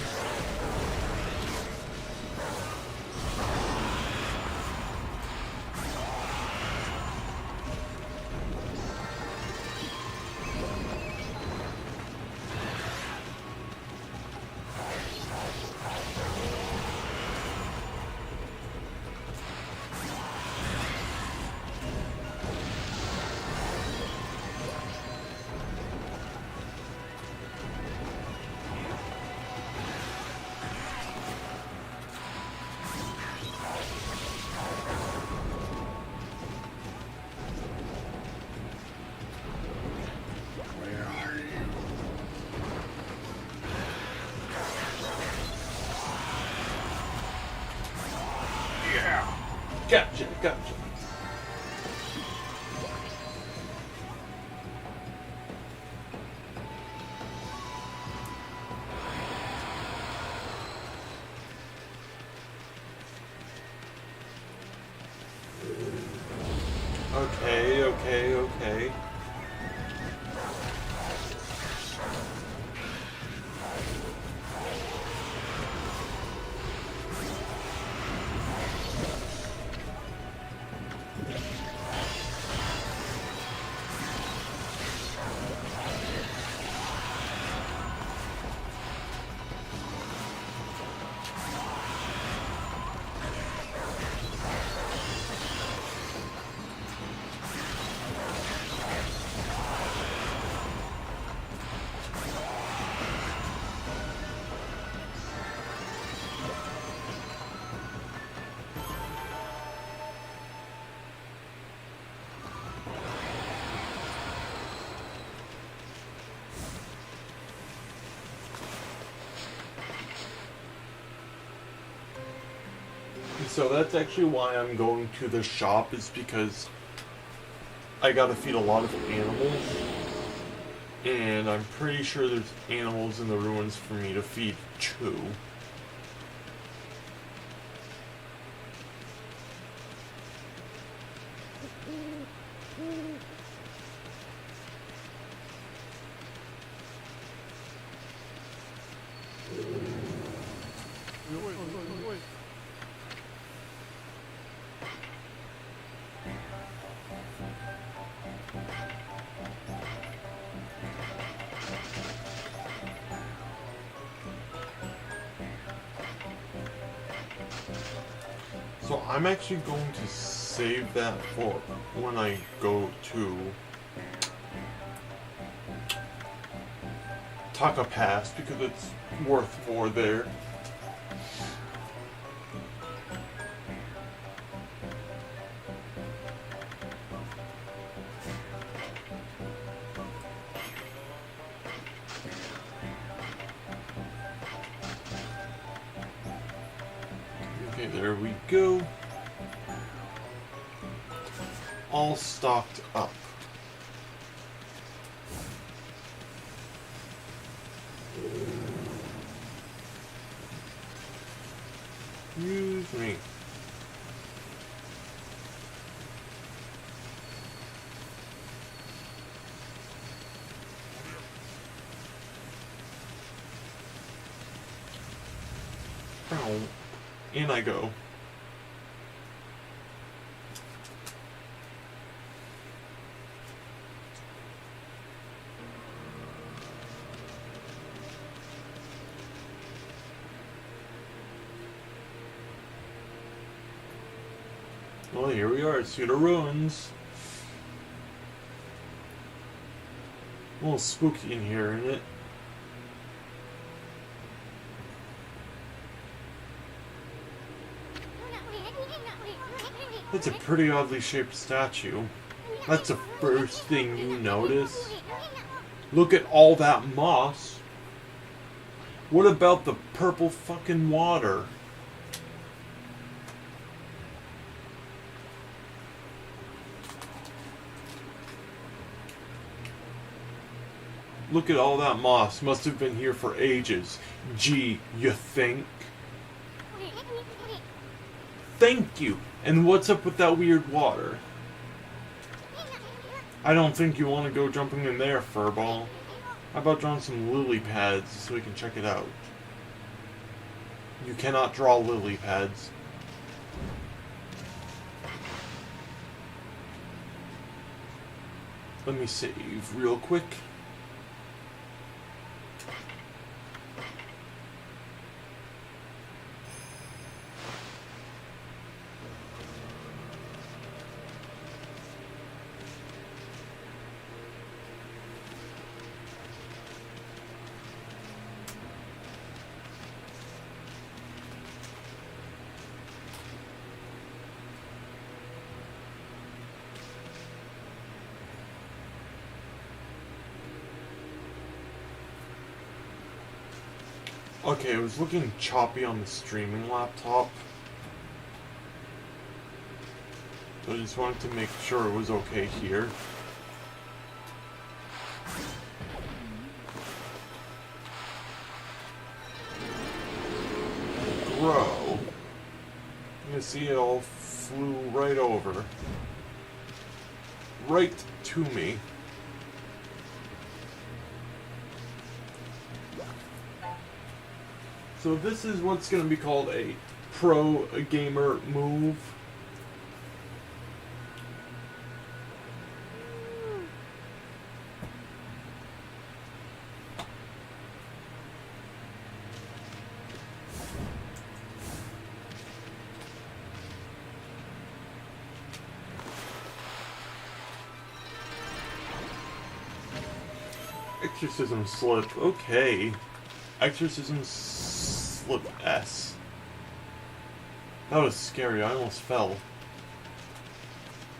Gotcha, gotcha. Okay. So that's actually why I'm going to the shop, is because I gotta feed a lot of animals, and I'm pretty sure there's animals in the ruins for me to feed too. So I'm actually going to save that for when I go to Taka Pass because it's worth more there. Okay, there we go. All stocked up. Excuse me. Ow. In I go. Well, here we are at Tsuta Ruins. A little spooky in here, isn't it? That's a pretty oddly shaped statue. That's the first thing you notice. Look at all that moss. What about the purple fucking water? Look at all that moss. Must have been here for ages. Gee, you think? Thank you. And what's up with that weird water? I don't think you want to go jumping in there, Furball. How about drawing some lily pads so we can check it out? You cannot draw lily pads. Let me save real quick. Okay, it was looking choppy on the streaming laptop. So I just wanted to make sure it was okay here. Bro. You see it all flew right over. Right to me. So this is what's going to be called a pro gamer move. Exorcism slip. Okay. Exorcism slip S. That was scary. I almost fell.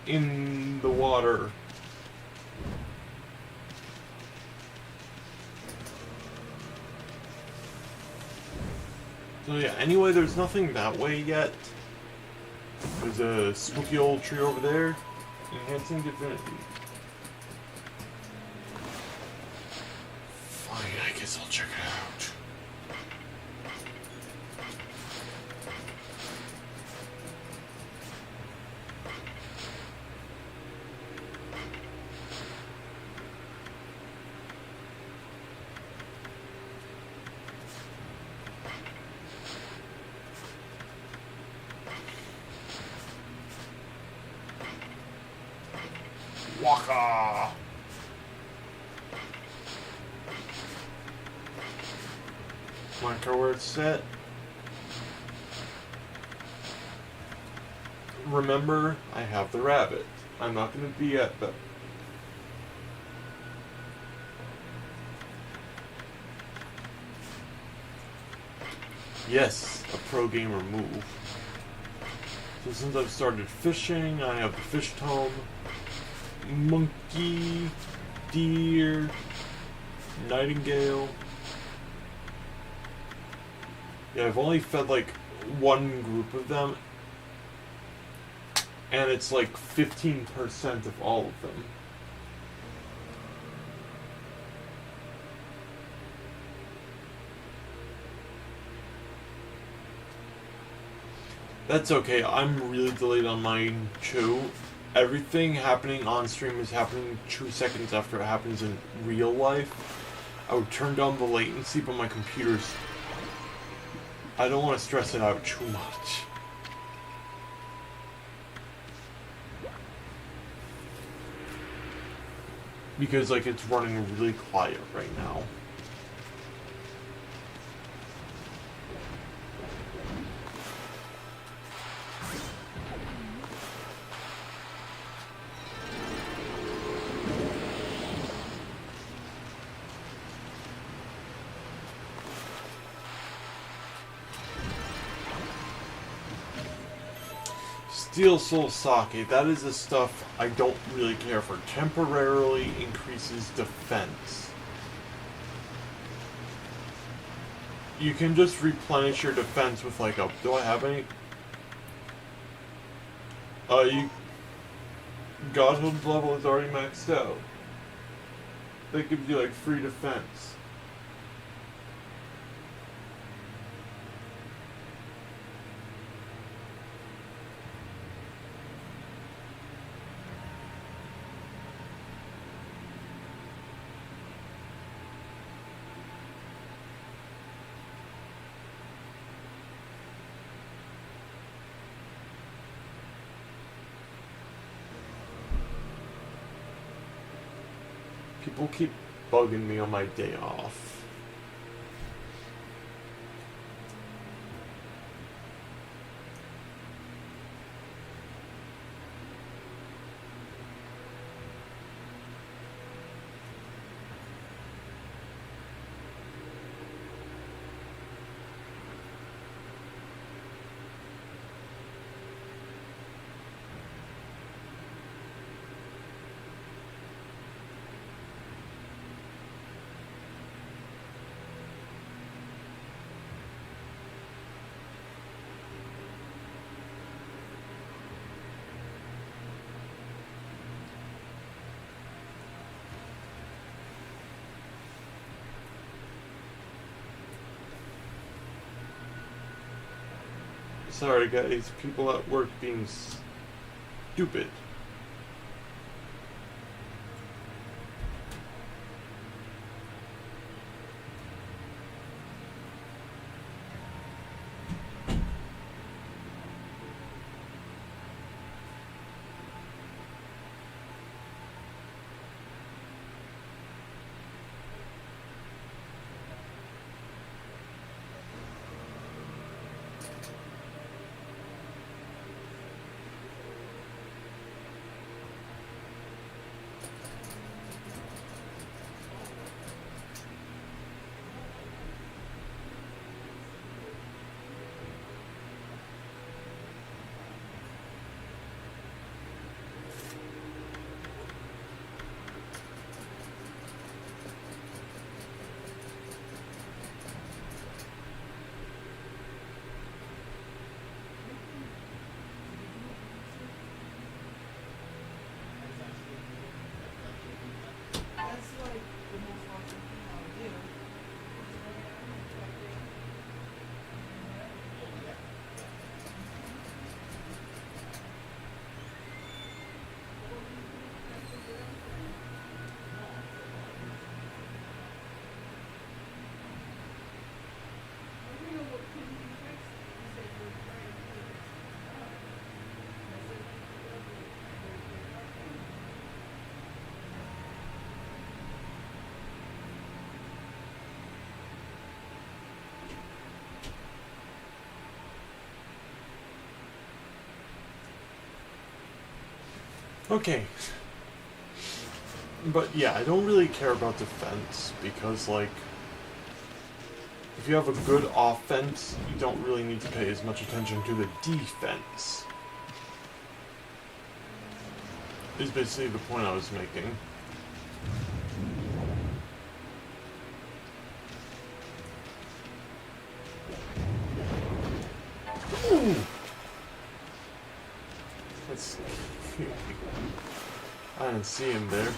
In the water. So yeah, anyway, there's nothing that way yet. There's a spooky old tree over there. Enhancing divinity. Fine, I guess I'll check it out. Waka! Marker where it's set. Remember, I have the rabbit. I'm not going to be at the... Yes, a pro gamer move. So since I've started fishing, I have the fish tome, monkey, deer, nightingale. Yeah, I've only fed like one group of them, and it's like 15% of all of them. That's okay, I'm really delayed on mine too. Everything happening on stream is happening 2 seconds after it happens in real life. I would turn down the latency, but my computer's... I don't want to stress it out too much. Because, like, it's running really quiet right now. Steel Soul Sake, that is the stuff I don't really care for. Temporarily increases defense. You can just replenish your defense with like a... Do I have any? Godhood's level is already maxed out. That gives you like free defense. People keep bugging me on my day off. Sorry guys, people at work being stupid. Okay. But yeah, I don't really care about defense because, like, if you have a good offense, you don't really need to pay as much attention to the defense. Is basically the point I was making. Ooh. Let's. I didn't see him there.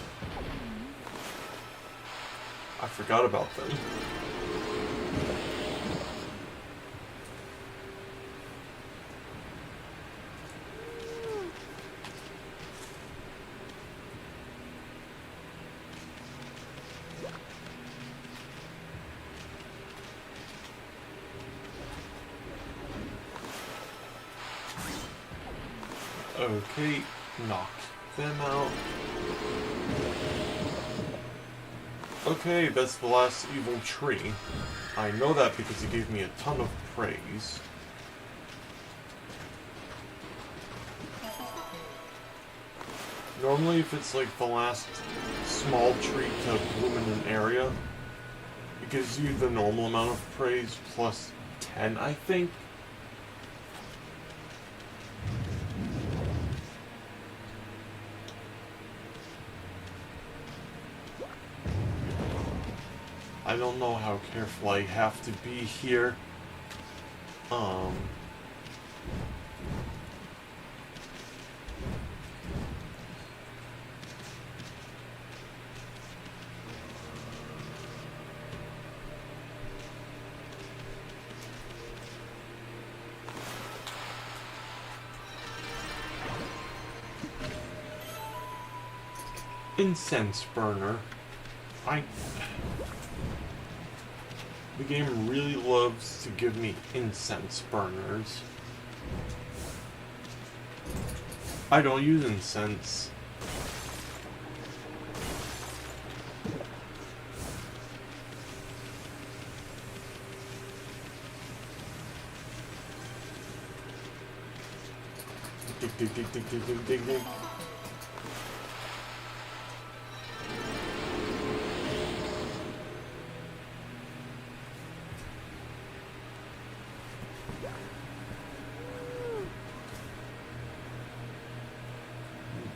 I forgot about them. Okay, knock them out. Okay, that's the last evil tree. I know that because he gave me a ton of praise. Normally, if it's like the last small tree to bloom in an area, it gives you the normal amount of praise plus 10, I think. I don't know how careful I have to be here. Incense burner. The game really loves to give me incense burners. I don't use incense. Dig, dig, dig, dig, dig, dig, dig, dig.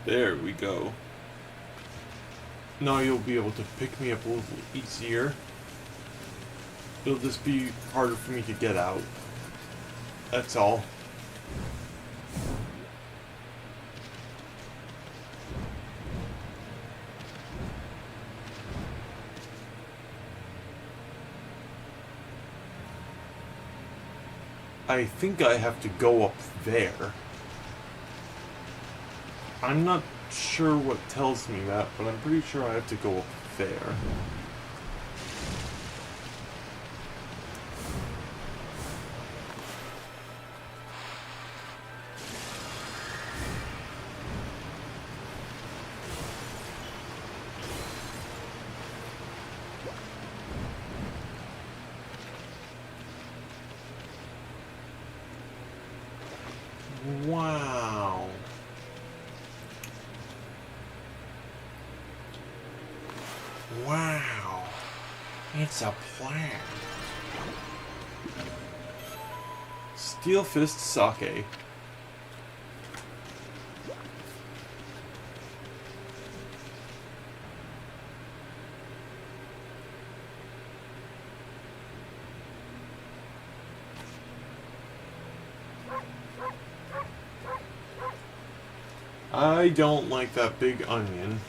There we go. Now you'll be able to pick me up a little easier. It'll just be harder for me to get out. That's all. I think I have to go up there. I'm not sure what tells me that, but I'm pretty sure I have to go up there. Wow. Wow. It's a plant. Steel Fist Sake. I don't like that big onion.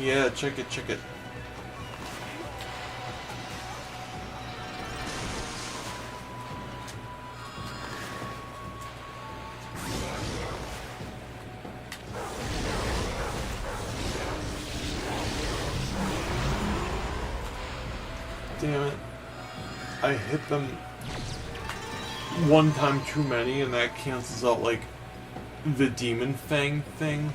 Yeah, check it, check it. Damn it. I hit them one time too many, and that cancels out, like, the Demon Fang thing.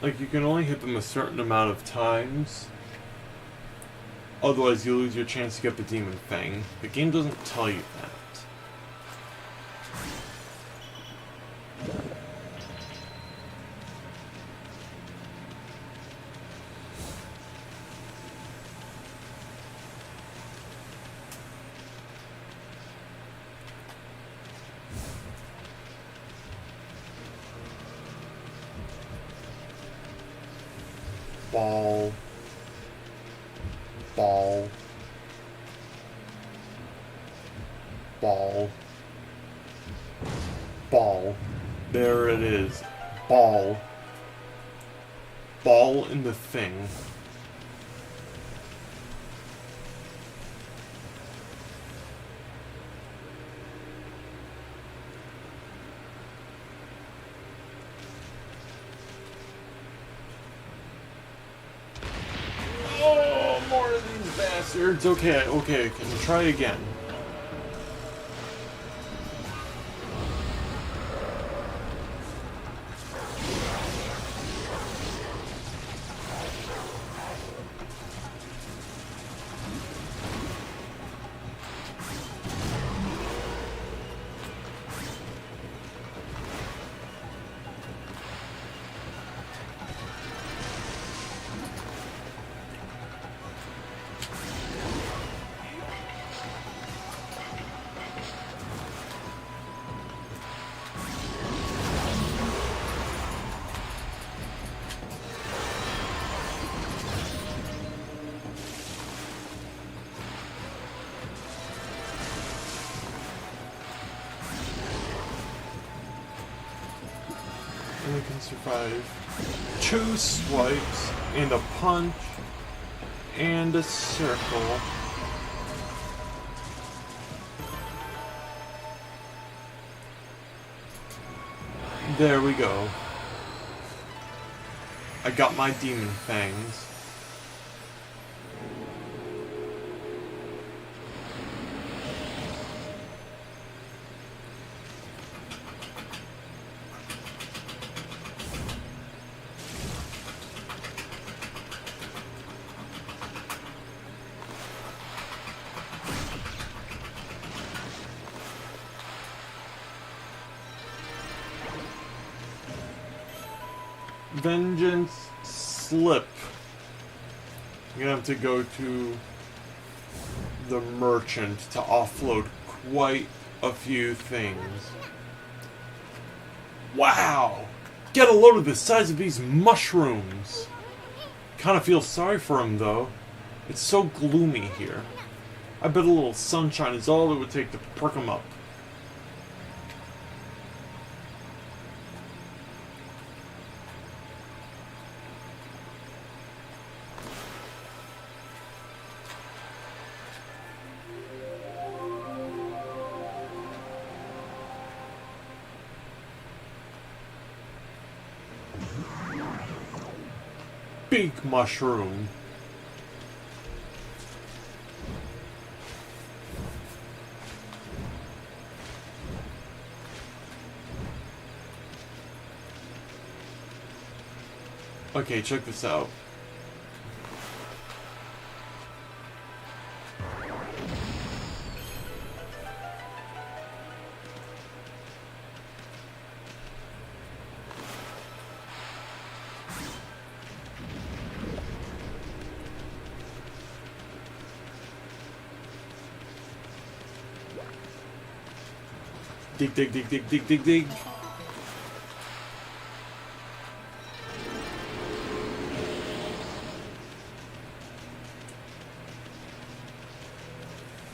Like, you can only hit them a certain amount of times. Otherwise, you lose your chance to get the Demon Fang. The game doesn't tell you that. Ball. Ball. Ball. Ball. There it is. Ball. Ball in the thing. Oh, more of these bastards. Okay, okay, can we try again? And we can survive 2 swipes, and a punch, and a circle. There we go. I got my Demon Fangs. Vengeance Slip. I'm gonna have to go to the merchant to offload quite a few things. Wow! Get a load of the size of these mushrooms! Kinda feel sorry for him though. It's so gloomy here. I bet a little sunshine is all it would take to perk him up. Big mushroom. Okay, check this out. Dig, dig, dig, dig, dig, dig, dig.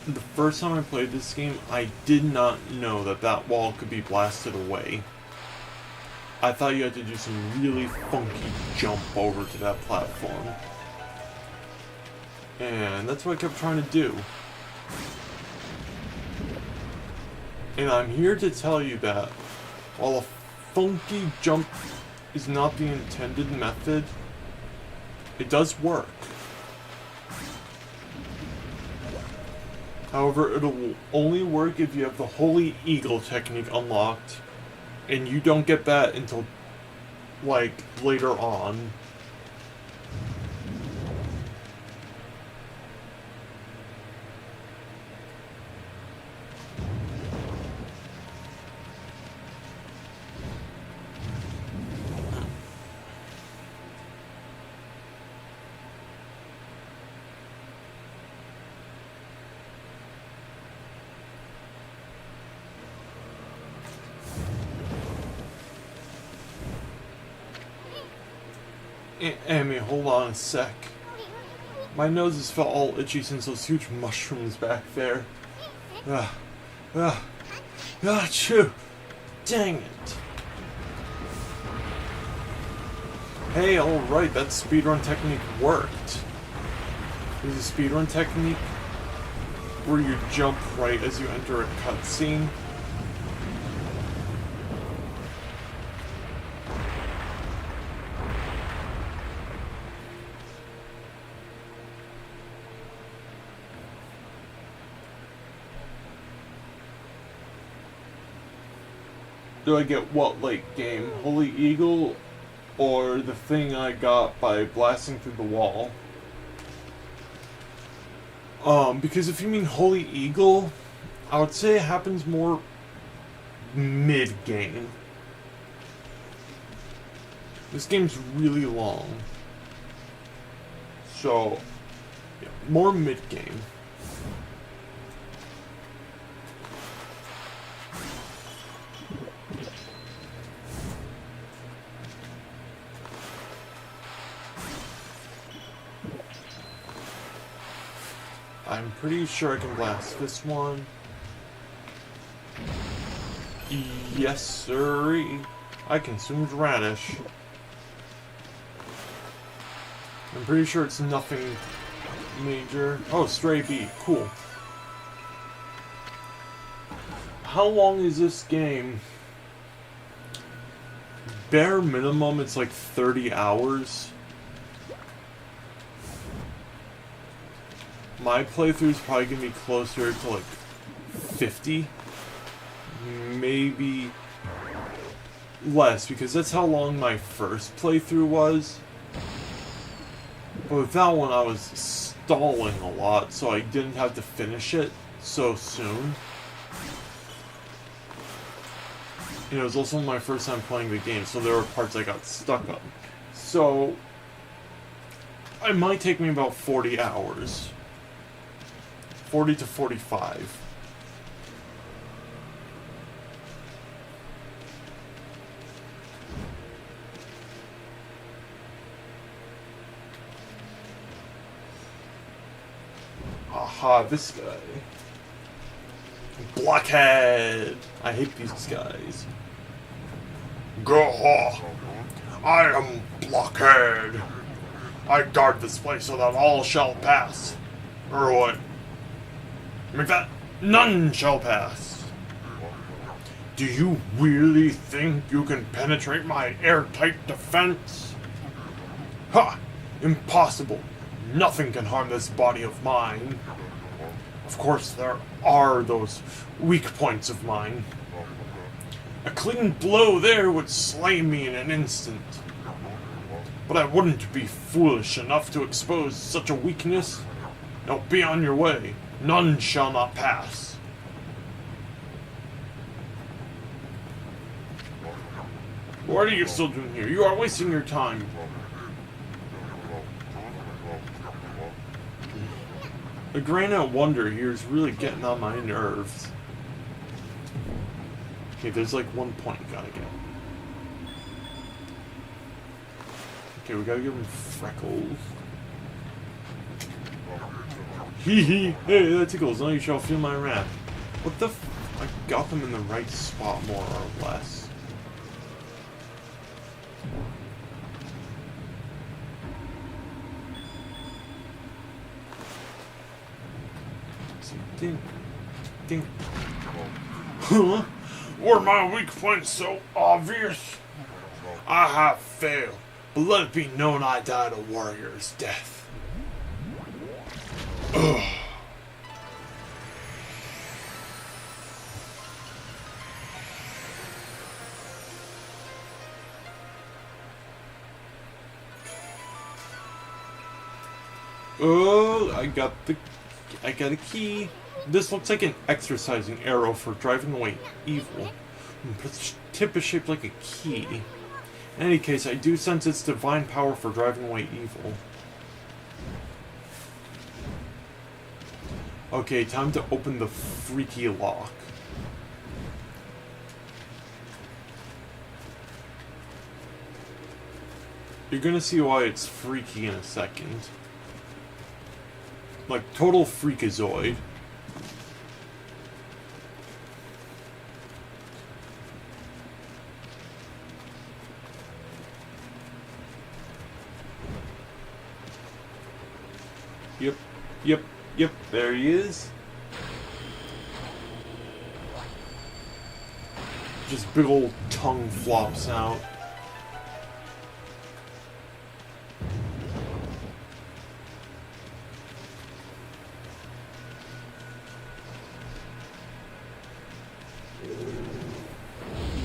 The first time I played this game, I did not know that that wall could be blasted away. I thought you had to do some really funky jump over to that platform. And that's what I kept trying to do. And I'm here to tell you that while a funky jump is not the intended method, it does work. However, it'll only work if you have the Holy Eagle technique unlocked, and you don't get that until, like, later on. Amy, hold on a sec. My nose has felt all itchy since those huge mushrooms back there. Achoo! Dang it. Hey, alright, that speedrun technique worked. There's a speedrun technique where you jump right as you enter a cutscene. Do I get what late game? Holy Eagle or the thing I got by blasting through the wall? Because if you mean Holy Eagle, I would say it happens more mid-game. This game's really long. So, yeah, more mid-game. I'm pretty sure I can blast this one. Yes, sirree. I consumed radish. I'm pretty sure it's nothing major. Oh, stray bee. Cool. How long is this game? Bare minimum, it's like 30 hours. My playthrough is probably going to be closer to like 50. Maybe less, because that's how long my first playthrough was. But with that one, I was stalling a lot, so I didn't have to finish it so soon. You know, it was also my first time playing the game, so there were parts I got stuck on. So, it might take me about 40 hours. 40 to 45. Aha, this guy. Blockhead! I hate these guys. Gah! I am Blockhead. I guard this place so that all shall pass. Or what? Make that none shall pass. Do you really think you can penetrate my airtight defense? Ha! Impossible. Nothing can harm this body of mine. Of course, there are those weak points of mine. A clean blow there would slay me in an instant. But I wouldn't be foolish enough to expose such a weakness. Now be on your way. None shall not pass. What are you still doing here? You are wasting your time. The Granite Wonder here is really getting on my nerves. Okay, there's like one point gotta get. Okay, we gotta give him freckles. Hee hee! Hey, that tickles. Now you shall feel my wrath. What the f... I got them in the right spot, more or less. Ding. Ding. Huh? Were my weak points so obvious? I have failed, but let it be known I died a warrior's death. Ugh. Oh, I got a key. This looks like an exercising arrow for driving away evil. But the tip is shaped like a key. In any case, I do sense its divine power for driving away evil. Okay, time to open the freaky lock. You're gonna see why it's freaky in a second. Like, total freakazoid. Yep, there he is. Just big old tongue flops out.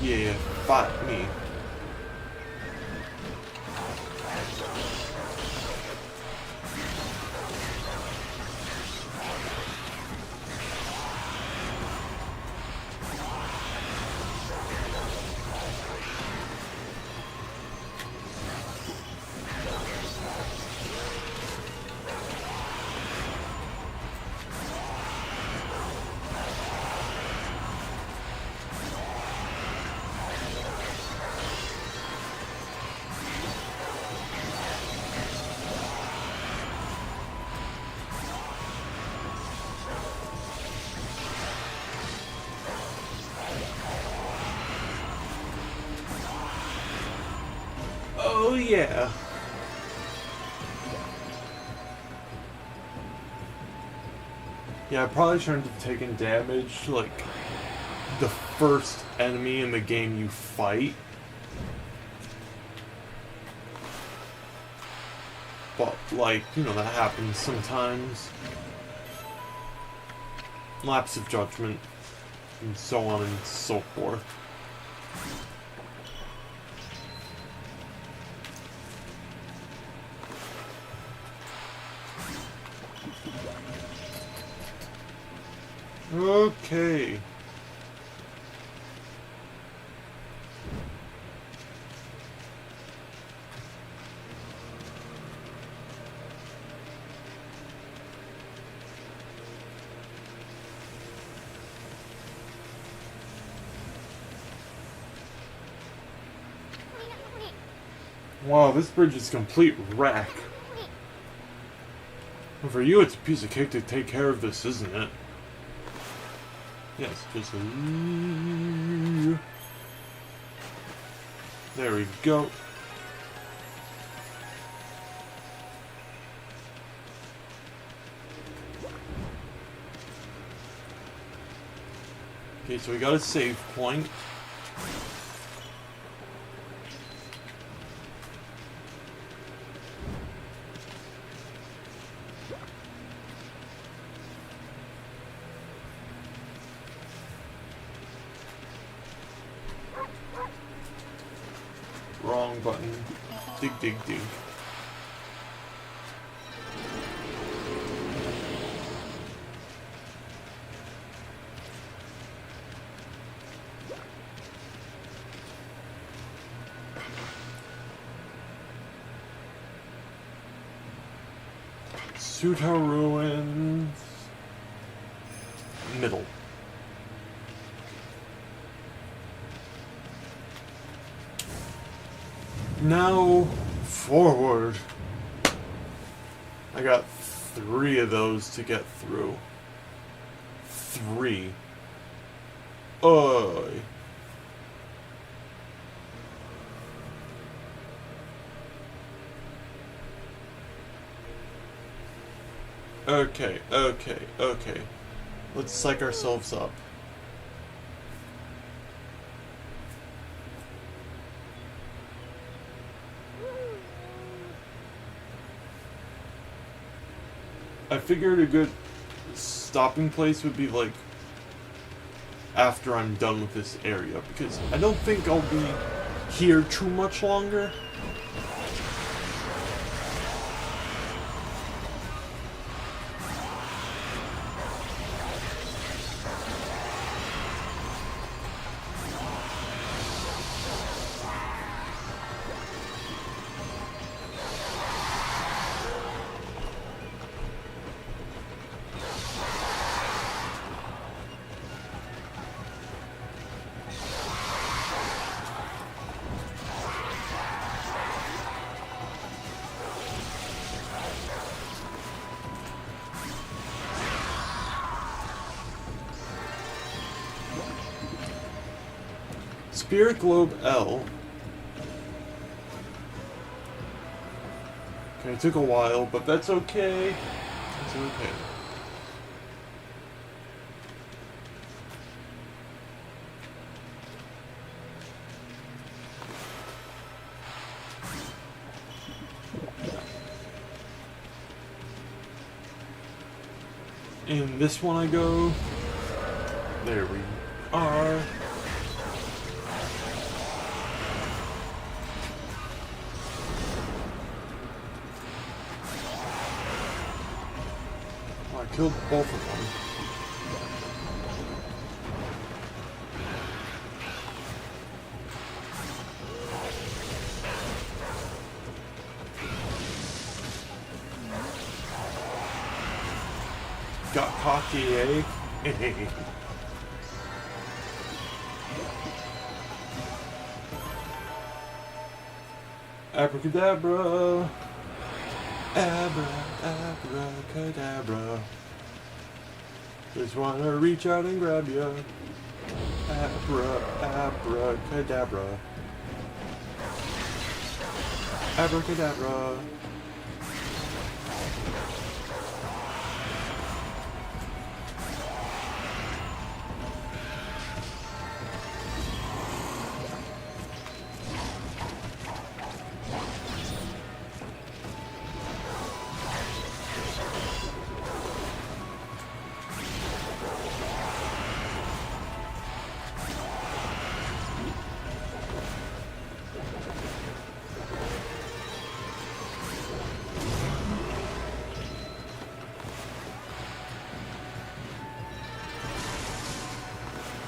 Yeah, fight me. Oh yeah. Yeah, I probably shouldn't have taken damage, like, the first enemy in the game you fight. But, like, you know, that happens sometimes. Lapse of judgment, and so on and so forth. Okay. Wow, this bridge is a complete wreck. And for you, it's a piece of cake to take care of this, isn't it? Yes, just there we go. Okay, so we got a save point. Wrong button. Dig, dig, dig. Tsuta Ruins. Middle. Now, forward. I got 3 of those to get through. 3. Oy. Okay. Let's psych ourselves up. I figured a good stopping place would be like after I'm done with this area, because I don't think I'll be here too much longer. Spirit Globe L. Okay, it took a while, but that's okay. That's okay. In this one I go. There we are. I killed both of them. Got cocky, eh? Abracadabra. Abracadabra. Just wanna reach out and grab ya. Abracadabra. Abracadabra.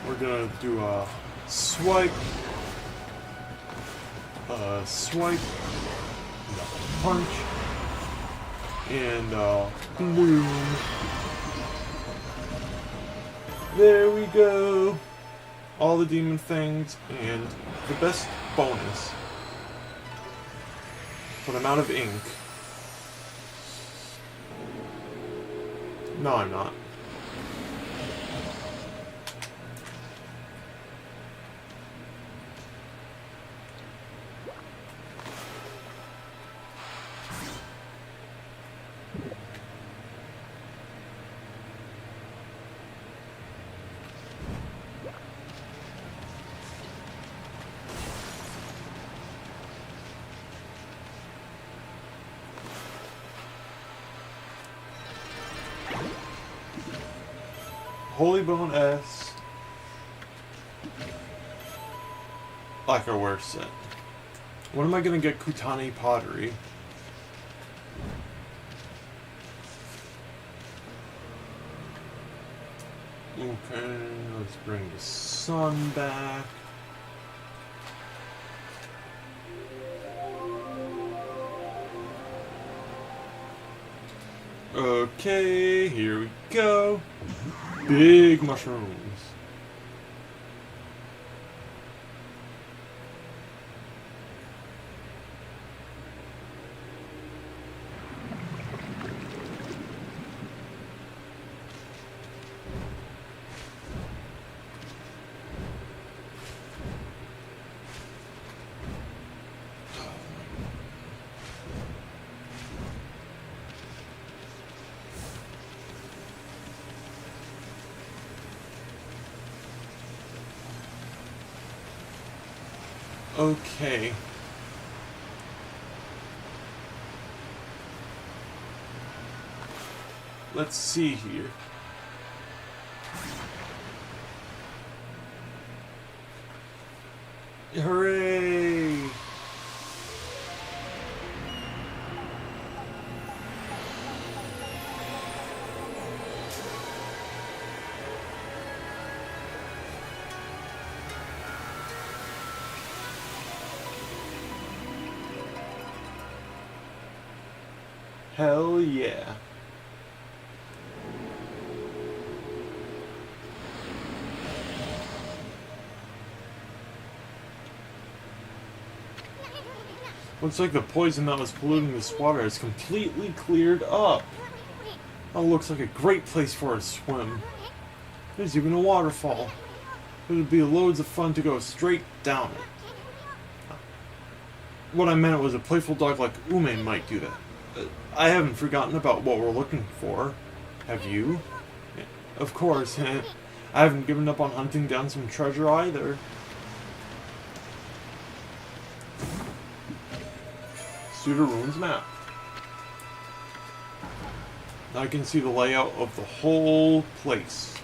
We're gonna do a swipe, punch, and bloom. There we go. All the demon things, and the best bonus. But I'm out of ink. No, I'm not. Holy Bone S. Lacquerware set. When am I gonna get Kutani pottery? Okay, let's bring the sun back. Okay, here we go. Big mushrooms. Okay. let's see here. Hooray! Hell yeah. Looks like the poison that was polluting this water is completely cleared up. Oh, looks like a great place for a swim. There's even a waterfall. It would be loads of fun to go straight down it. What I meant was a playful dog like Ume might do that. I haven't forgotten about what we're looking for. Have you? Yeah, of course. I haven't given up on hunting down some treasure either. Tsuta Ruins map. Now I can see the layout of the whole place.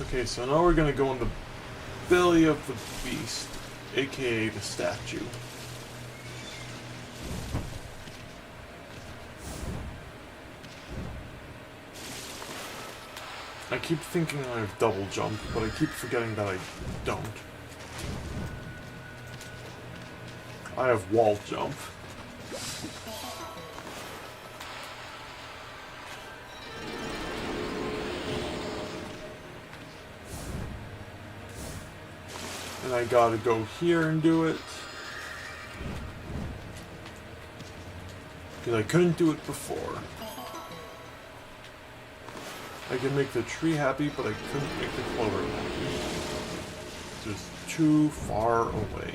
Okay, so now we're gonna go in the belly of the beast, aka the statue. I keep thinking I have double jump, but I keep forgetting that I don't. I have wall jump. And I gotta go here and do it. Because I couldn't do it before. I could make the tree happy, but I couldn't make the clover happy. It's just too far away.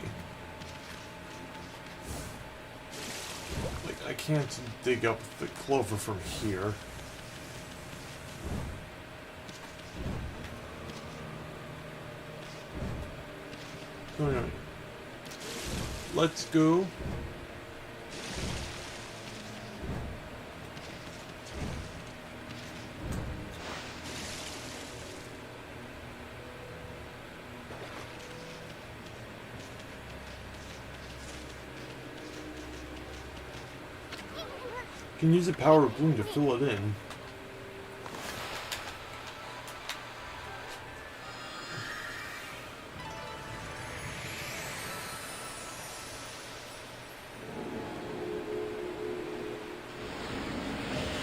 Like, I can't dig up the clover from here. So anyway, let's go. You can use the power of bloom to fill it in.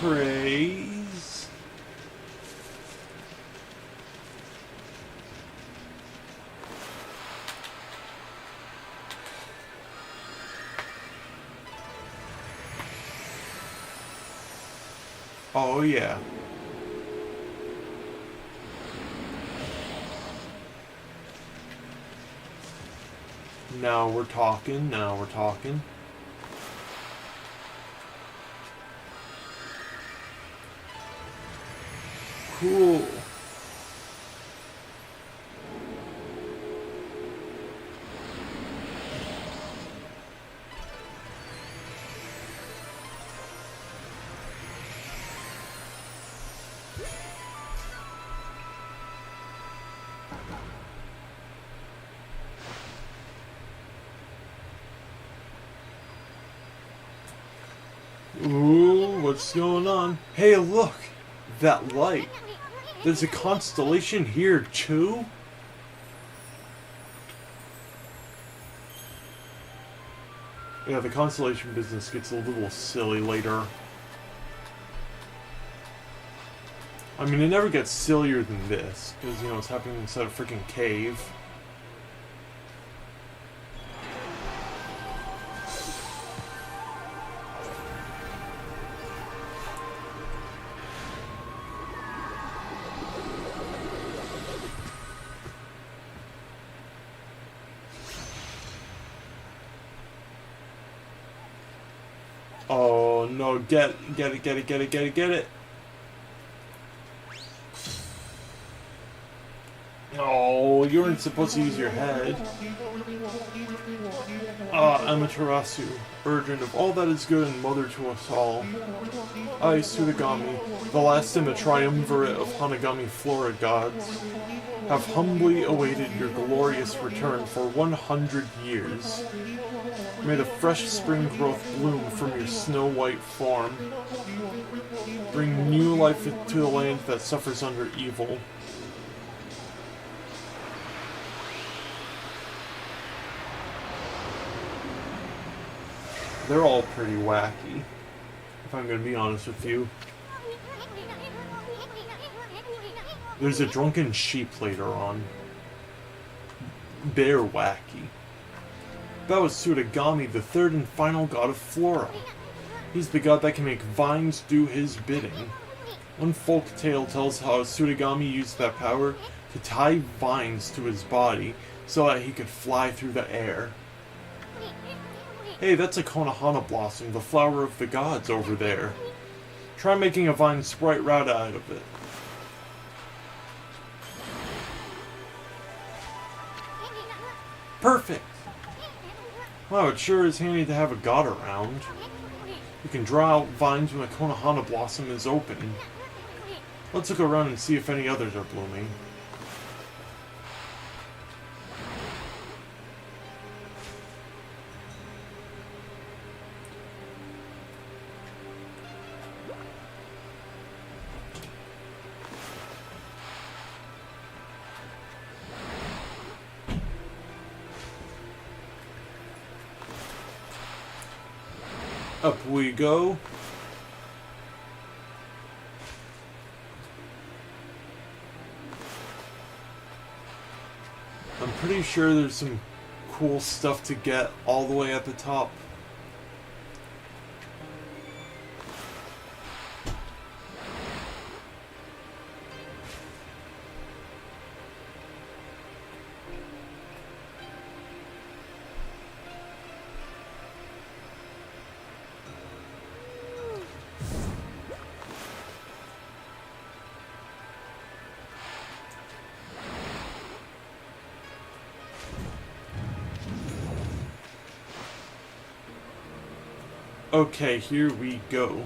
Praise. Oh yeah. Now we're talking, now we're talking. Cool. Ooh, what's going on? Hey, look! That light! There's a constellation here, too? Yeah, the constellation business gets a little silly later. I mean, it never gets sillier than this, because, you know, it's happening inside a freaking cave. Oh no, get it. Oh, you weren't supposed to use your head. Amaterasu, urgent of all that is good and mother to us all. I, Sudagami, the last in the triumvirate of Hanagami Flora gods, have humbly awaited your glorious return for 100 years. May the fresh spring growth bloom from your snow-white form. Bring new life to the land that suffers under evil. They're all pretty wacky, if I'm going to be honest with you. There's a drunken sheep later on. They're wacky. That was Sudagami, the third and final god of Flora. He's the god that can make vines do his bidding. One folk tale tells how Sudagami used that power to tie vines to his body so that he could fly through the air. Hey, that's a Konohana blossom, the flower of the gods over there. Try making a vine sprite route out of it. Perfect! Wow, it sure is handy to have a god around. You can draw out vines when a Konohana blossom is open. Let's look around and see if any others are blooming. Up we go. I'm pretty sure there's some cool stuff to get all the way at the top. Okay, here we go.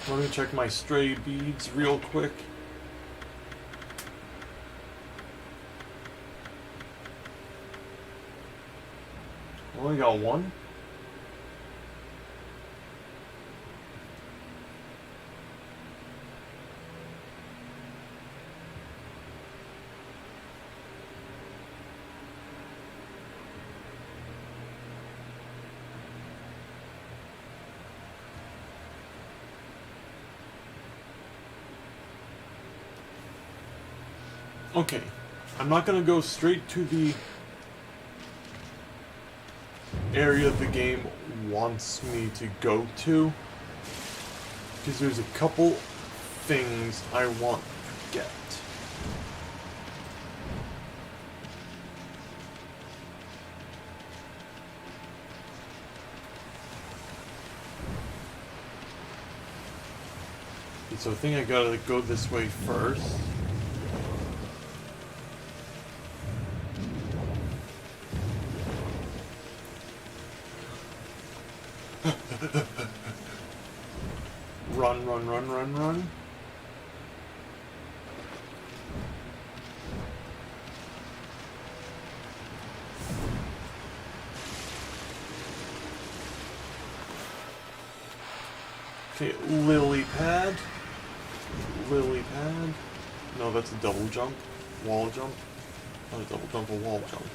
Let me check my stray beads real quick. Only got one? Okay, I'm not gonna go straight to the area the game wants me to go to, because there's a couple things I want to get. So I think I gotta go this way first. Run, run, run, run, run. Okay, lily pad. Lily pad. No, that's a double jump. Wall jump. Not a double jump, a wall jump.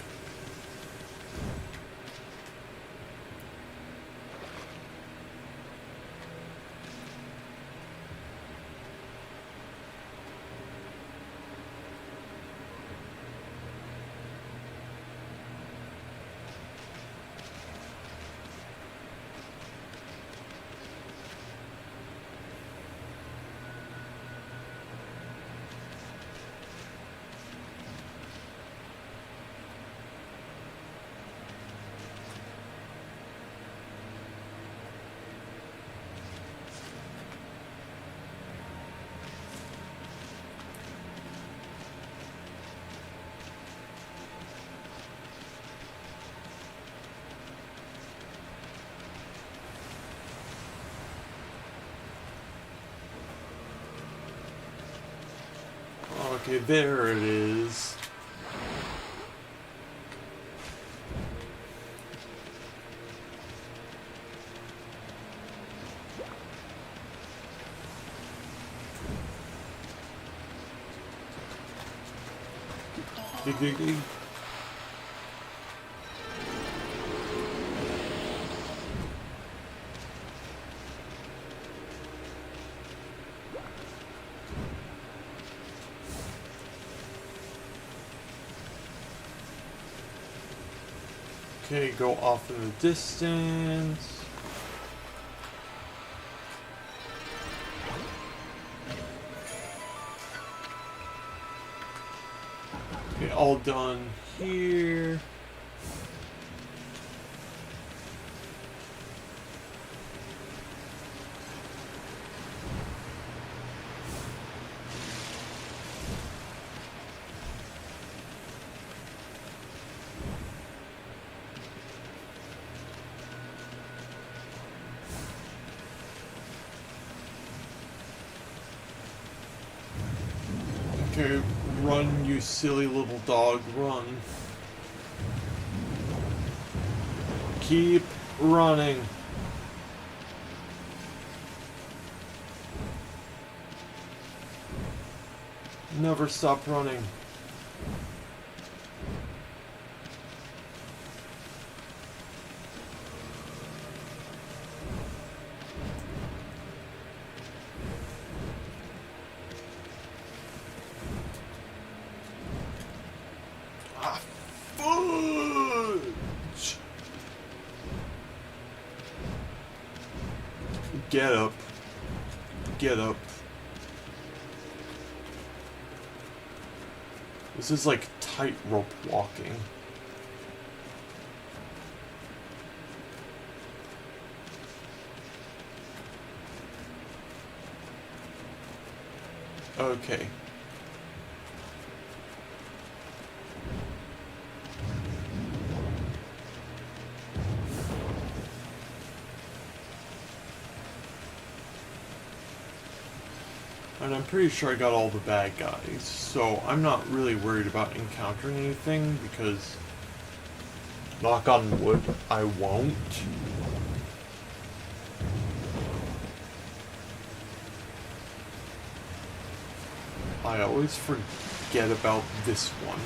Okay, there it is. Dig, dig, dig. Okay, go off in the distance. Okay, all done here. Okay, run, you silly little dog, run. Keep running. Never stop running. Ah, fudge! Get up. Get up. This is like tightrope walking. Okay. And I'm pretty sure I got all the bad guys, so I'm not really worried about encountering anything because, knock on wood, I won't. I always forget about this one.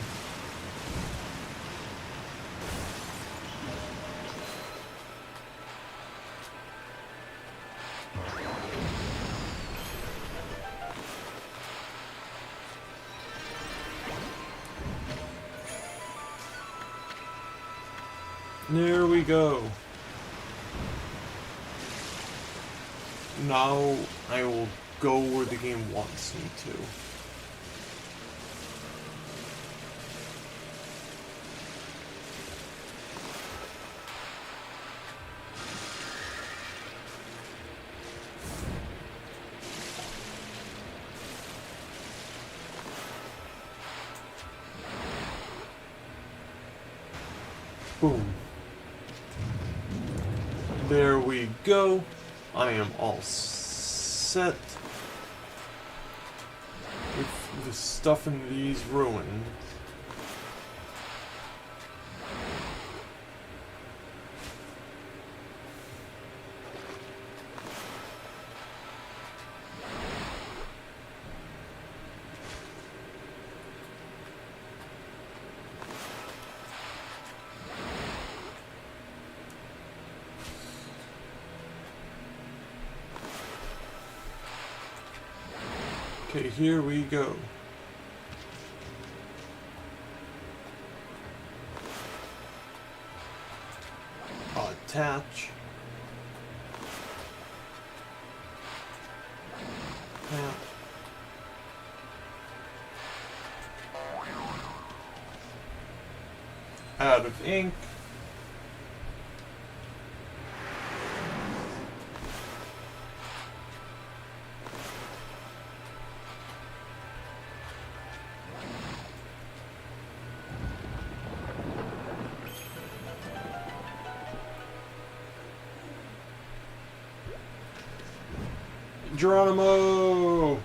There we go. Now I will go where the game wants me to. Boom. There we go. I am all set with the stuff in these ruins. Okay, here we go. Attach. Yeah. Out of ink. Geronimo!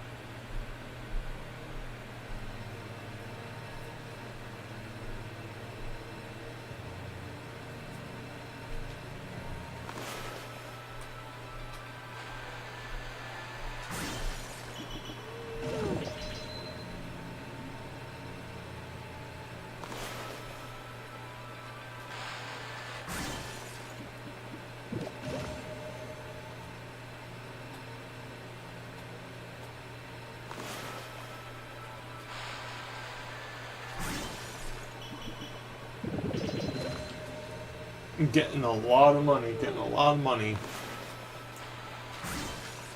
Getting a lot of money, getting a lot of money.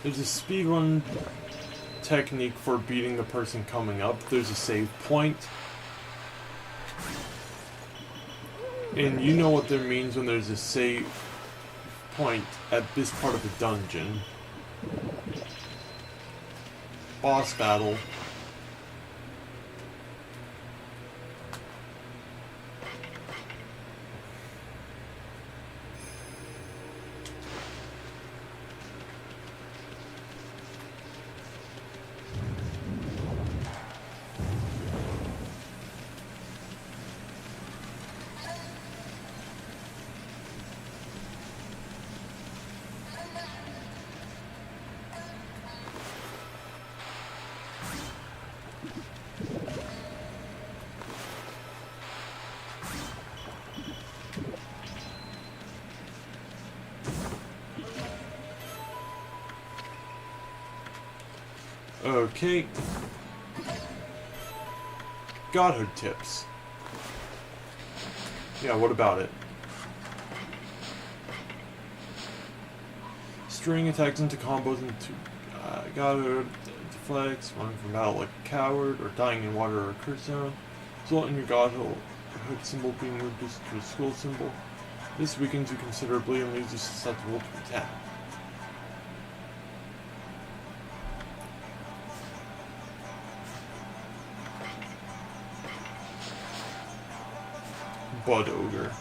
There's a speedrun technique for beating the person coming up. There's a save point. And you know what that means when there's a save point at this part of the dungeon. Boss battle. Okay. Godhood tips. Yeah, what about it? String attacks into combos into Godhood, deflects, running from battle like a coward, or dying in water or a curse zone. Result in your Godhood symbol being reduced to a skull symbol. This weakens you considerably and leaves you susceptible to attack. Bud Ogre.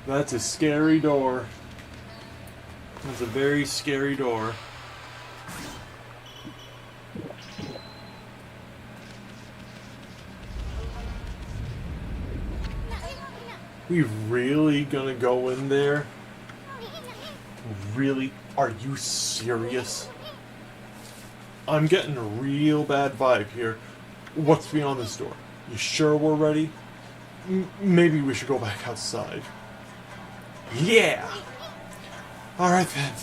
That's a scary door. That's a very scary door. We really gonna go in there? Really? Are you serious? I'm getting a real bad vibe here. What's beyond this door? You sure we're ready? Maybe we should go back outside. Yeah! Alright then.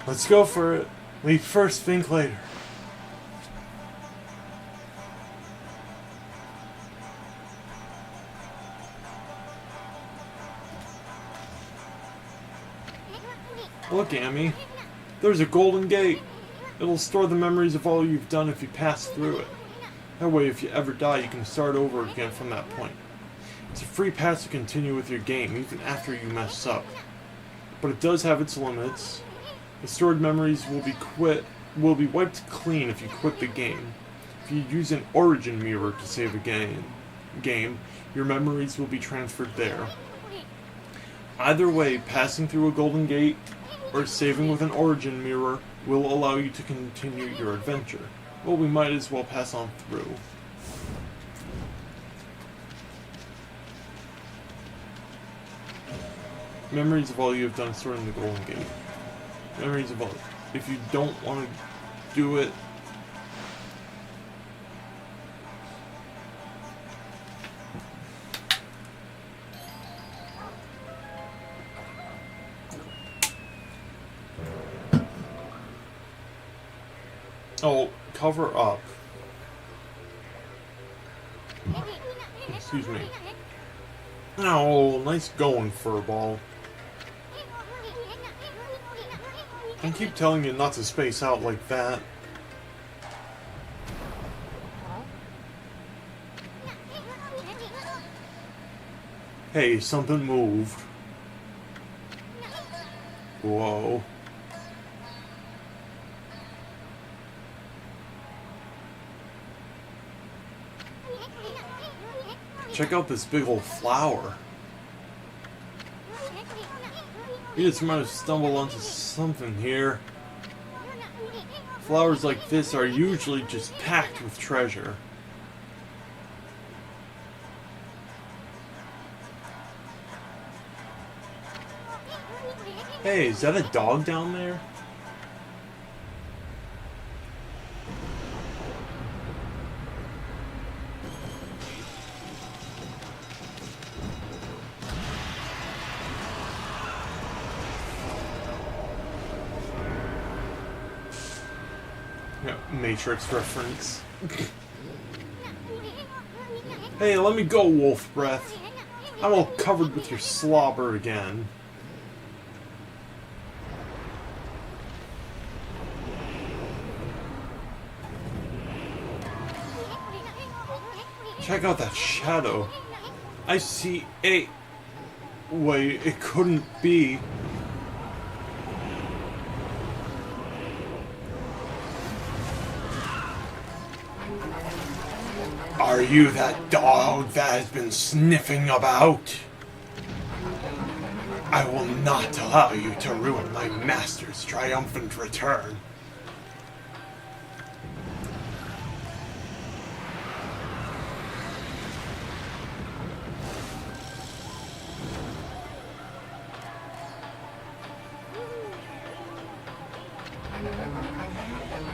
Let's go for it. Leap first, think later. Look, Amy. There's a golden gate. It'll store the memories of all you've done if you pass through it. That way, if you ever die, you can start over again from that point. It's a free pass to continue with your game, even after you mess up. But it does have its limits. The stored memories will be wiped clean if you quit the game. If you use an origin mirror to save a game, your memories will be transferred there. Either way, passing through a golden gate or saving with an origin mirror will allow you to continue your adventure. Well, we might as well pass on through. Memories of all you have done stored in the golden gate. Memories of all. If you don't want to do it, oh, cover up. Excuse me. Oh, nice going, Furball. I keep telling you not to space out like that. Hey, something moved. Whoa. Check out this big old flower. You just might have stumbled onto something here. Flowers like this are usually just packed with treasure. Hey, is that a dog down there? Matrix reference. Hey, let me go, wolf breath. I'm all covered with your slobber again. Check out that shadow. I see a... Wait, it couldn't be. Are you that dog that has been sniffing about? I will not allow you to ruin my master's triumphant return.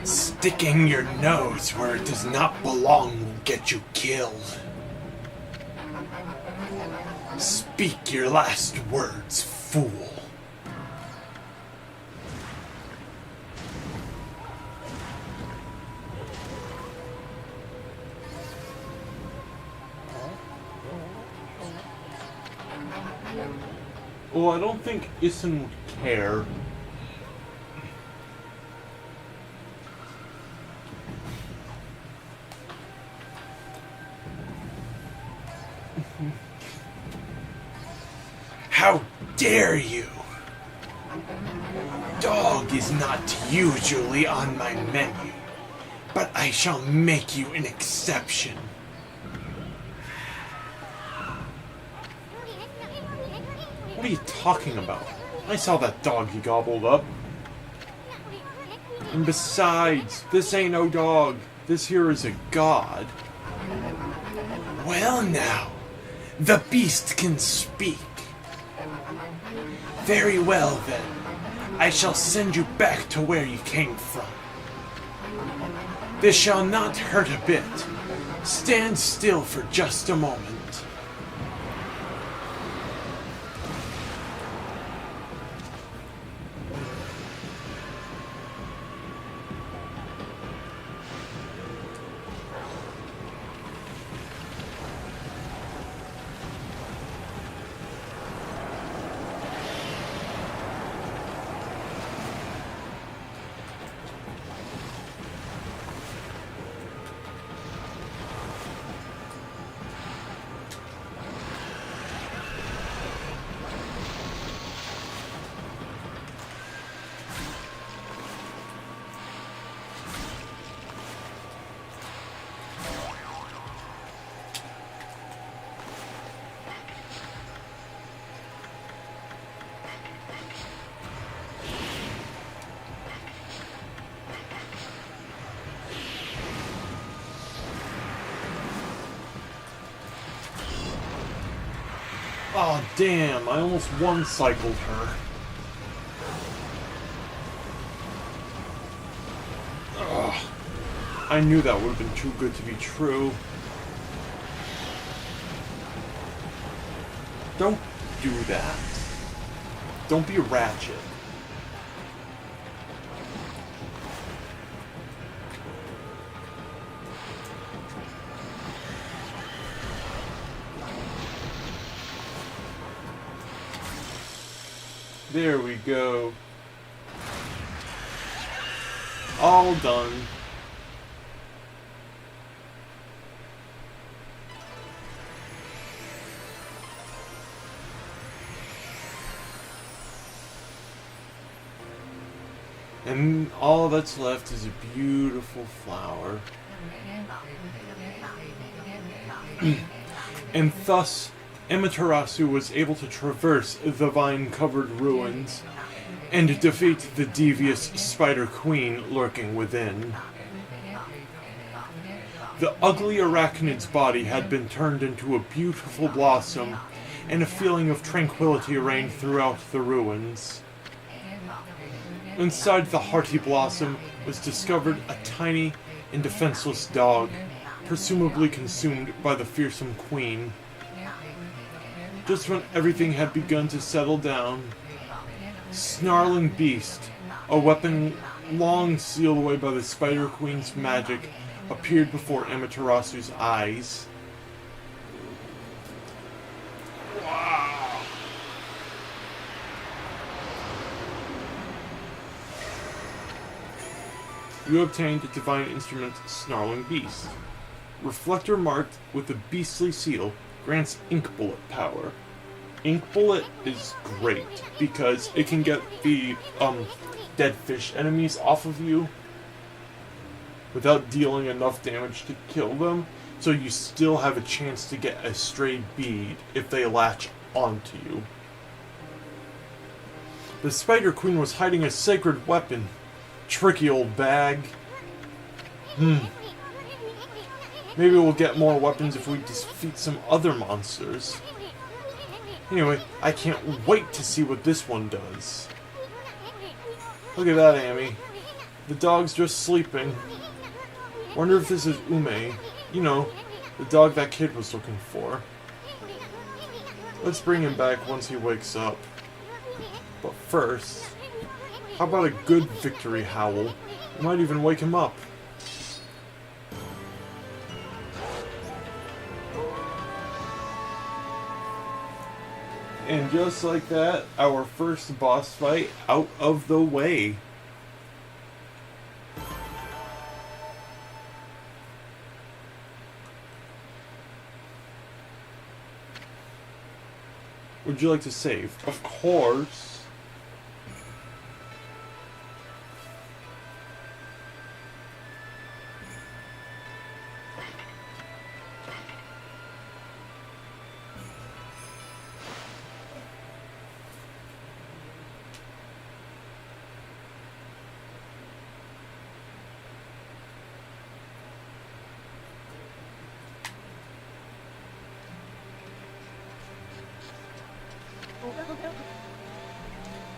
Sticking your nose where it does not belong will get you killed. Speak your last words, fool. Well, I don't think Issen would care. How dare you! Dog is not usually on my menu, but I shall make you an exception. What are you talking about? I saw that dog you gobbled up. And besides, this ain't no dog. This here is a god. Well now, the beast can speak. Very well then, I shall send you back to where you came from. This shall not hurt a bit. Stand still for just a moment. Oh damn, I almost one-cycled her. Ugh. I knew that would have been too good to be true. Don't do that. Don't be ratchet. There we go. All done. And all that's left is a beautiful flower. And thus, Amaterasu was able to traverse the vine-covered ruins and defeat the devious Spider Queen lurking within. The ugly arachnid's body had been turned into a beautiful blossom, and a feeling of tranquility reigned throughout the ruins. Inside the hearty blossom was discovered a tiny and defenseless dog, presumably consumed by the fearsome queen. Just when everything had begun to settle down, snarling beast, a weapon long sealed away by the Spider Queen's magic, appeared before Amaterasu's eyes. Wow. You obtained a divine instrument, Snarling Beast. Reflector marked with a beastly seal grants Ink Bullet power. Ink Bullet is great because it can get the dead fish enemies off of you without dealing enough damage to kill them, so you still have a chance to get a stray bead if they latch onto you. The Spider Queen was hiding a sacred weapon. Tricky old bag. Maybe we'll get more weapons if we defeat some other monsters. Anyway, I can't wait to see what this one does. Look at that, Amy. The dog's just sleeping. Wonder if this is Ume. You know, the dog that kid was looking for. Let's bring him back once he wakes up. But first, how about a good victory howl? It might even wake him up. And just like that, our first boss fight out of the way. Would you like to save? Of course.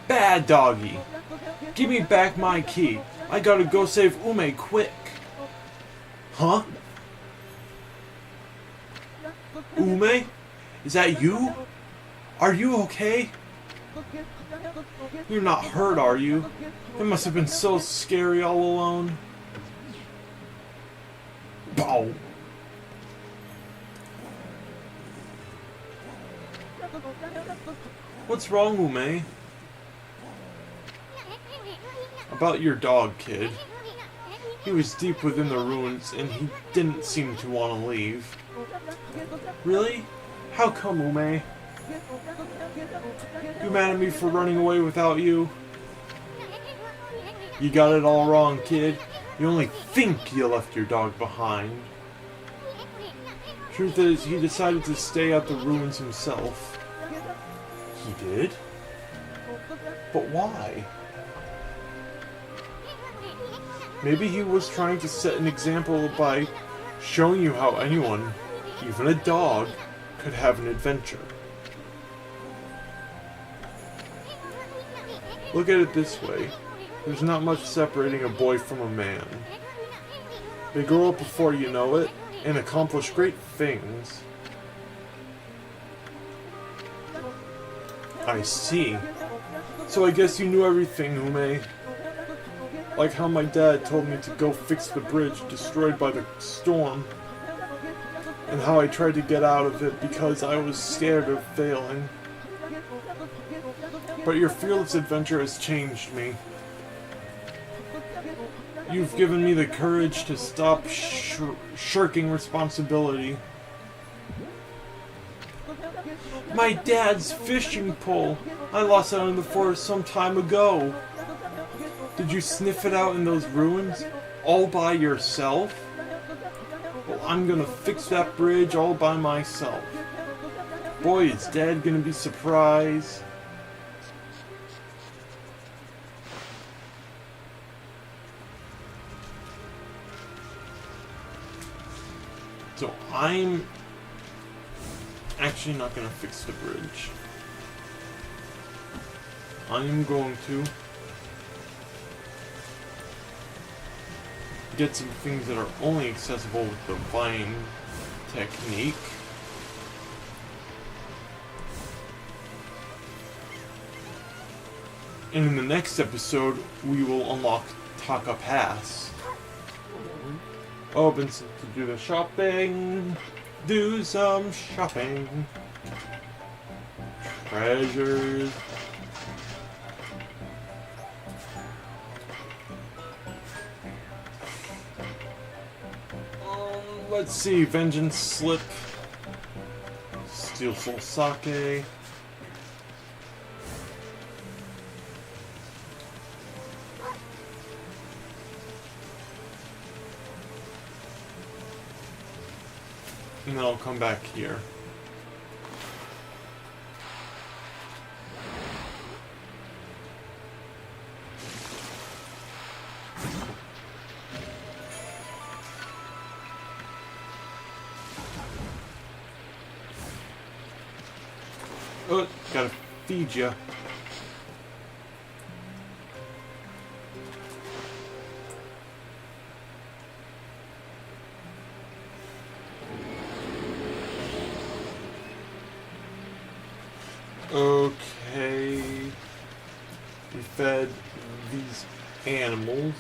Bad doggy. Give me back my key. I gotta go save Ume quick. Huh? Ume? Is that you? Are you okay? You're not hurt, are you? It must have been so scary all alone. Bow. What's wrong, Ume? About your dog, kid. He was deep within the ruins, and he didn't seem to want to leave. Really? How come, Ume? You mad at me for running away without you? You got it all wrong, kid. You only think you left your dog behind. Truth is, he decided to stay at the ruins himself. He did? But why? Maybe he was trying to set an example by showing you how anyone, even a dog, could have an adventure. Look at it this way. There's not much separating a boy from a man. They grow up before you know it, and accomplish great things. I see. So I guess you knew everything, Ume. Like how my dad told me to go fix the bridge destroyed by the storm. And how I tried to get out of it because I was scared of failing. But your fearless adventure has changed me. You've given me the courage to stop shirking responsibility. My dad's fishing pole! I lost it out in the forest some time ago. Did you sniff it out in those ruins? All by yourself? Well, I'm gonna fix that bridge all by myself. Boy, is Dad gonna be surprised. So I'm actually not gonna fix the bridge. I'm going to get some things that are only accessible with the vine technique. And in the next episode, we will unlock Taka Pass. Open to do the shopping. Do some shopping. Treasures. Let's see. Vengeance Slip. Steel Soul Sake. And then I'll come back here. Oh, gotta feed ya. Okay. We fed these animals.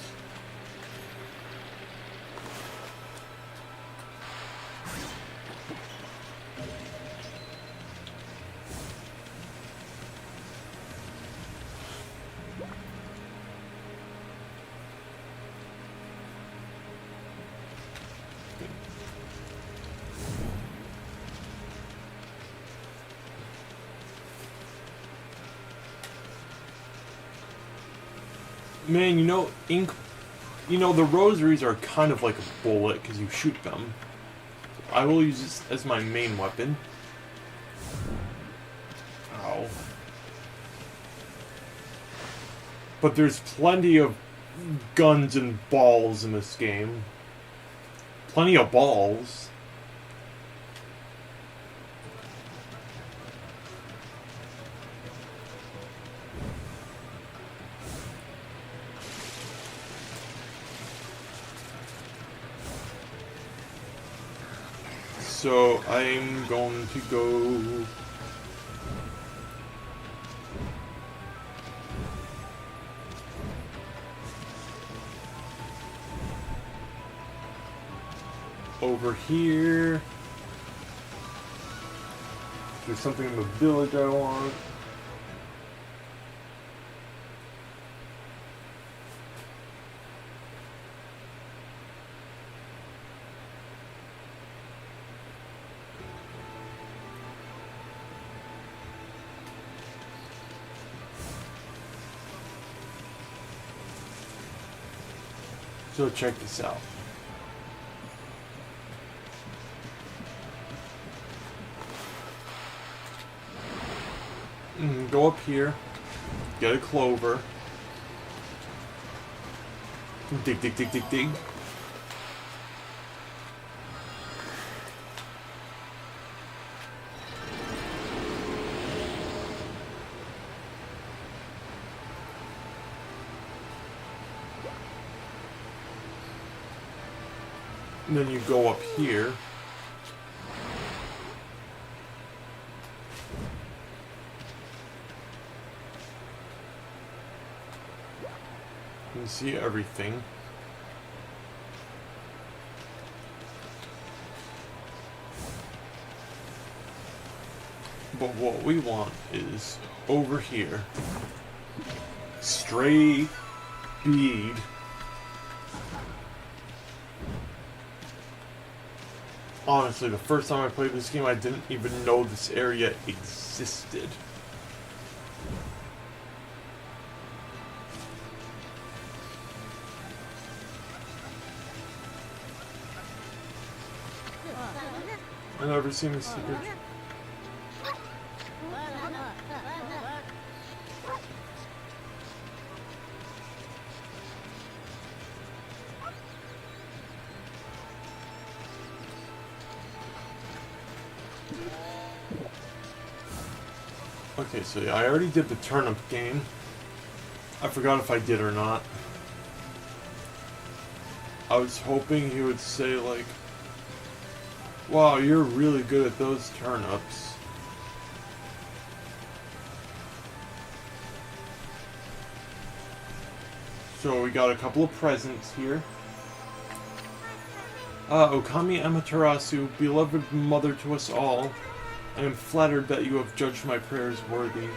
Man, the rosaries are kind of like a bullet because you shoot them. I will use this as my main weapon. Ow. But there's plenty of guns and balls in this game. Plenty of balls. So I'm going to go over here. There's something in the village I want. So check this out. Go up here, get a clover, dig, dig, dig, dig, dig. And then you go up here. You can see everything. But what we want is over here. Stray bead. Honestly, the first time I played this game, I didn't even know this area existed. I've never seen this secret. Okay, so yeah, I already did the turnip game. I forgot if I did or not. I was hoping he would say, like, wow, you're really good at those turnips. So we got a couple of presents here. Okami Amaterasu, beloved mother to us all, I am flattered that you have judged my prayers worthy.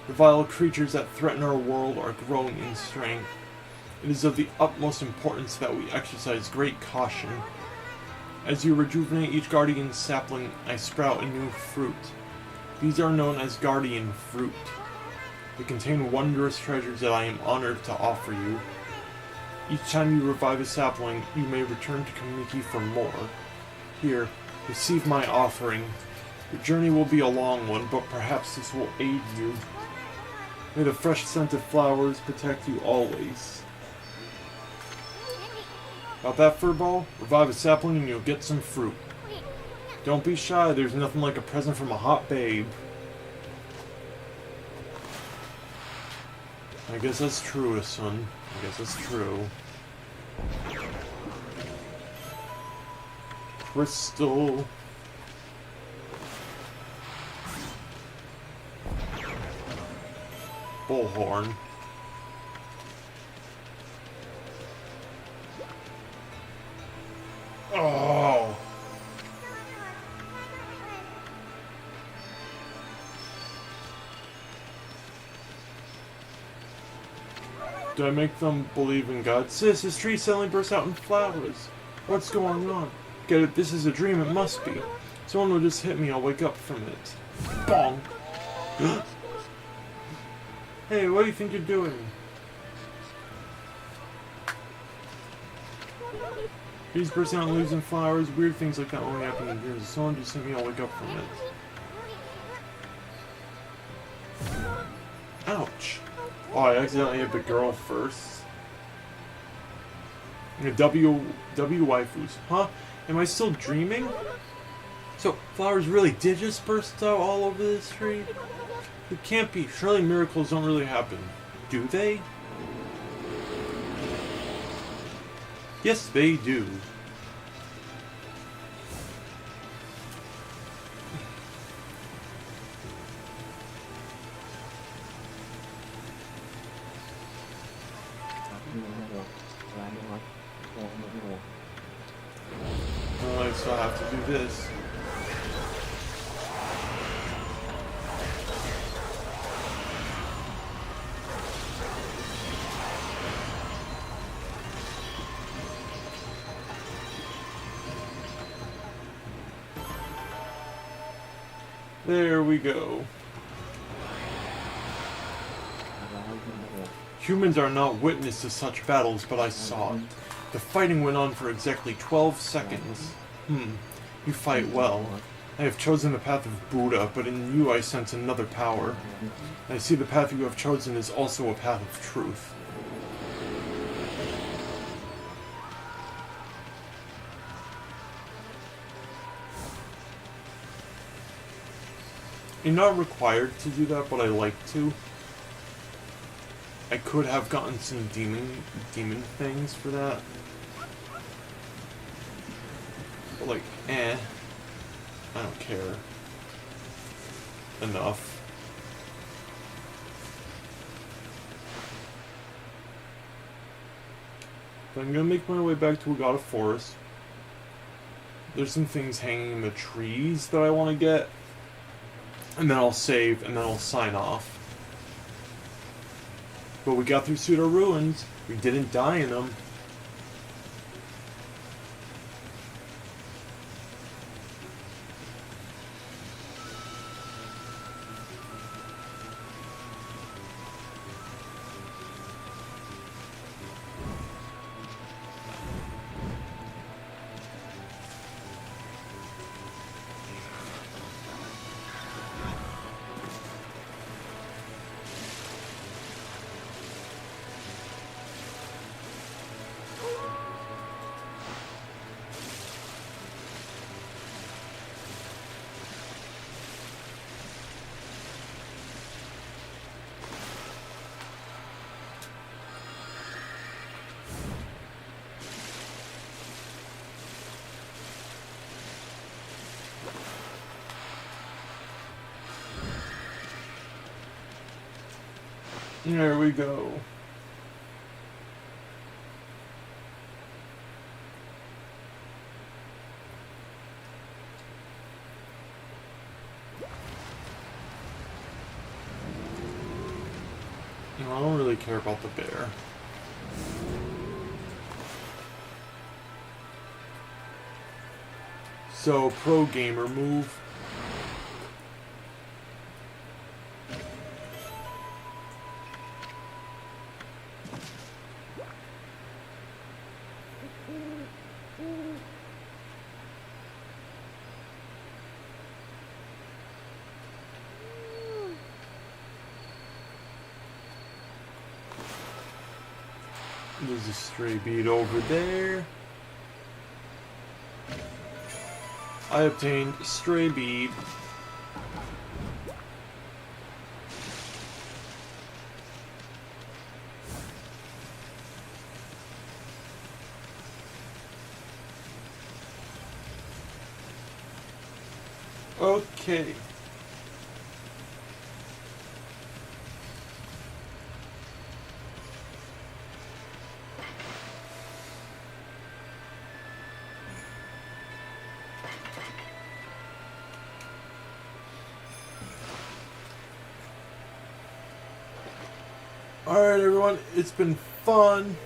The vile creatures that threaten our world are growing in strength. It is of the utmost importance that we exercise great caution. As you rejuvenate each guardian sapling, I sprout a new fruit. These are known as guardian fruit. They contain wondrous treasures that I am honored to offer you. Each time you revive a sapling, you may return to Kamiki for more. Here, receive my offering. Your journey will be a long one, but perhaps this will aid you. May the fresh scent of flowers protect you always. About that, Furball? Revive a sapling and you'll get some fruit. Don't be shy, there's nothing like a present from a hot babe. I guess that's true, son. I guess that's true. Crystal. Bullhorn. Oh. Do I make them believe in God? Sis, this tree suddenly bursts out in flowers. What's going on? Get it? This is a dream. It must be. Someone will just hit me. I'll wake up from it. Bong. Hey, what do you think you're doing? Trees bursting out and losing flowers. Weird things like that only happen in dreams. Someone just hit me. I'll wake up from it. Ouch. Oh, I accidentally hit the girl first. W waifus. Huh? Am I still dreaming? So, flowers really did just burst out all over this tree? It can't be. Surely miracles don't really happen. Do they? Yes, they do. Oh, I still have to do this. There we go. Humans are not witness to such battles, but I saw it. The fighting went on for exactly 12 seconds. You fight well. I have chosen the path of Buddha, but in you I sense another power. I see the path you have chosen is also a path of truth. You're not required to do that, but I like to. I could have gotten some demon things for that. But like, I don't care. Enough. But I'm gonna make my way back to Agata Forest. There's some things hanging in the trees that I want to get. And then I'll save, and then I'll sign off. But we got through Tsuta Ruins. We didn't die in them. There we go. I don't really care about the bear. So, pro gamer move. There's a stray bead over there. I obtained a stray bead. Okay. Alright everyone, it's been fun.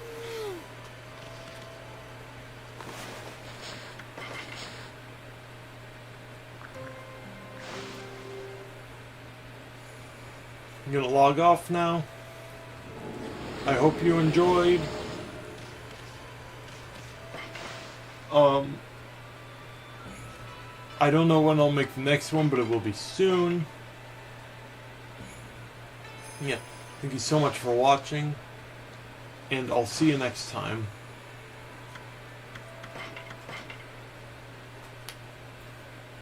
I'm gonna log off now. I hope you enjoyed. I don't know when I'll make the next one, but it will be soon. Yeah, thank you so much for watching, and I'll see you next time.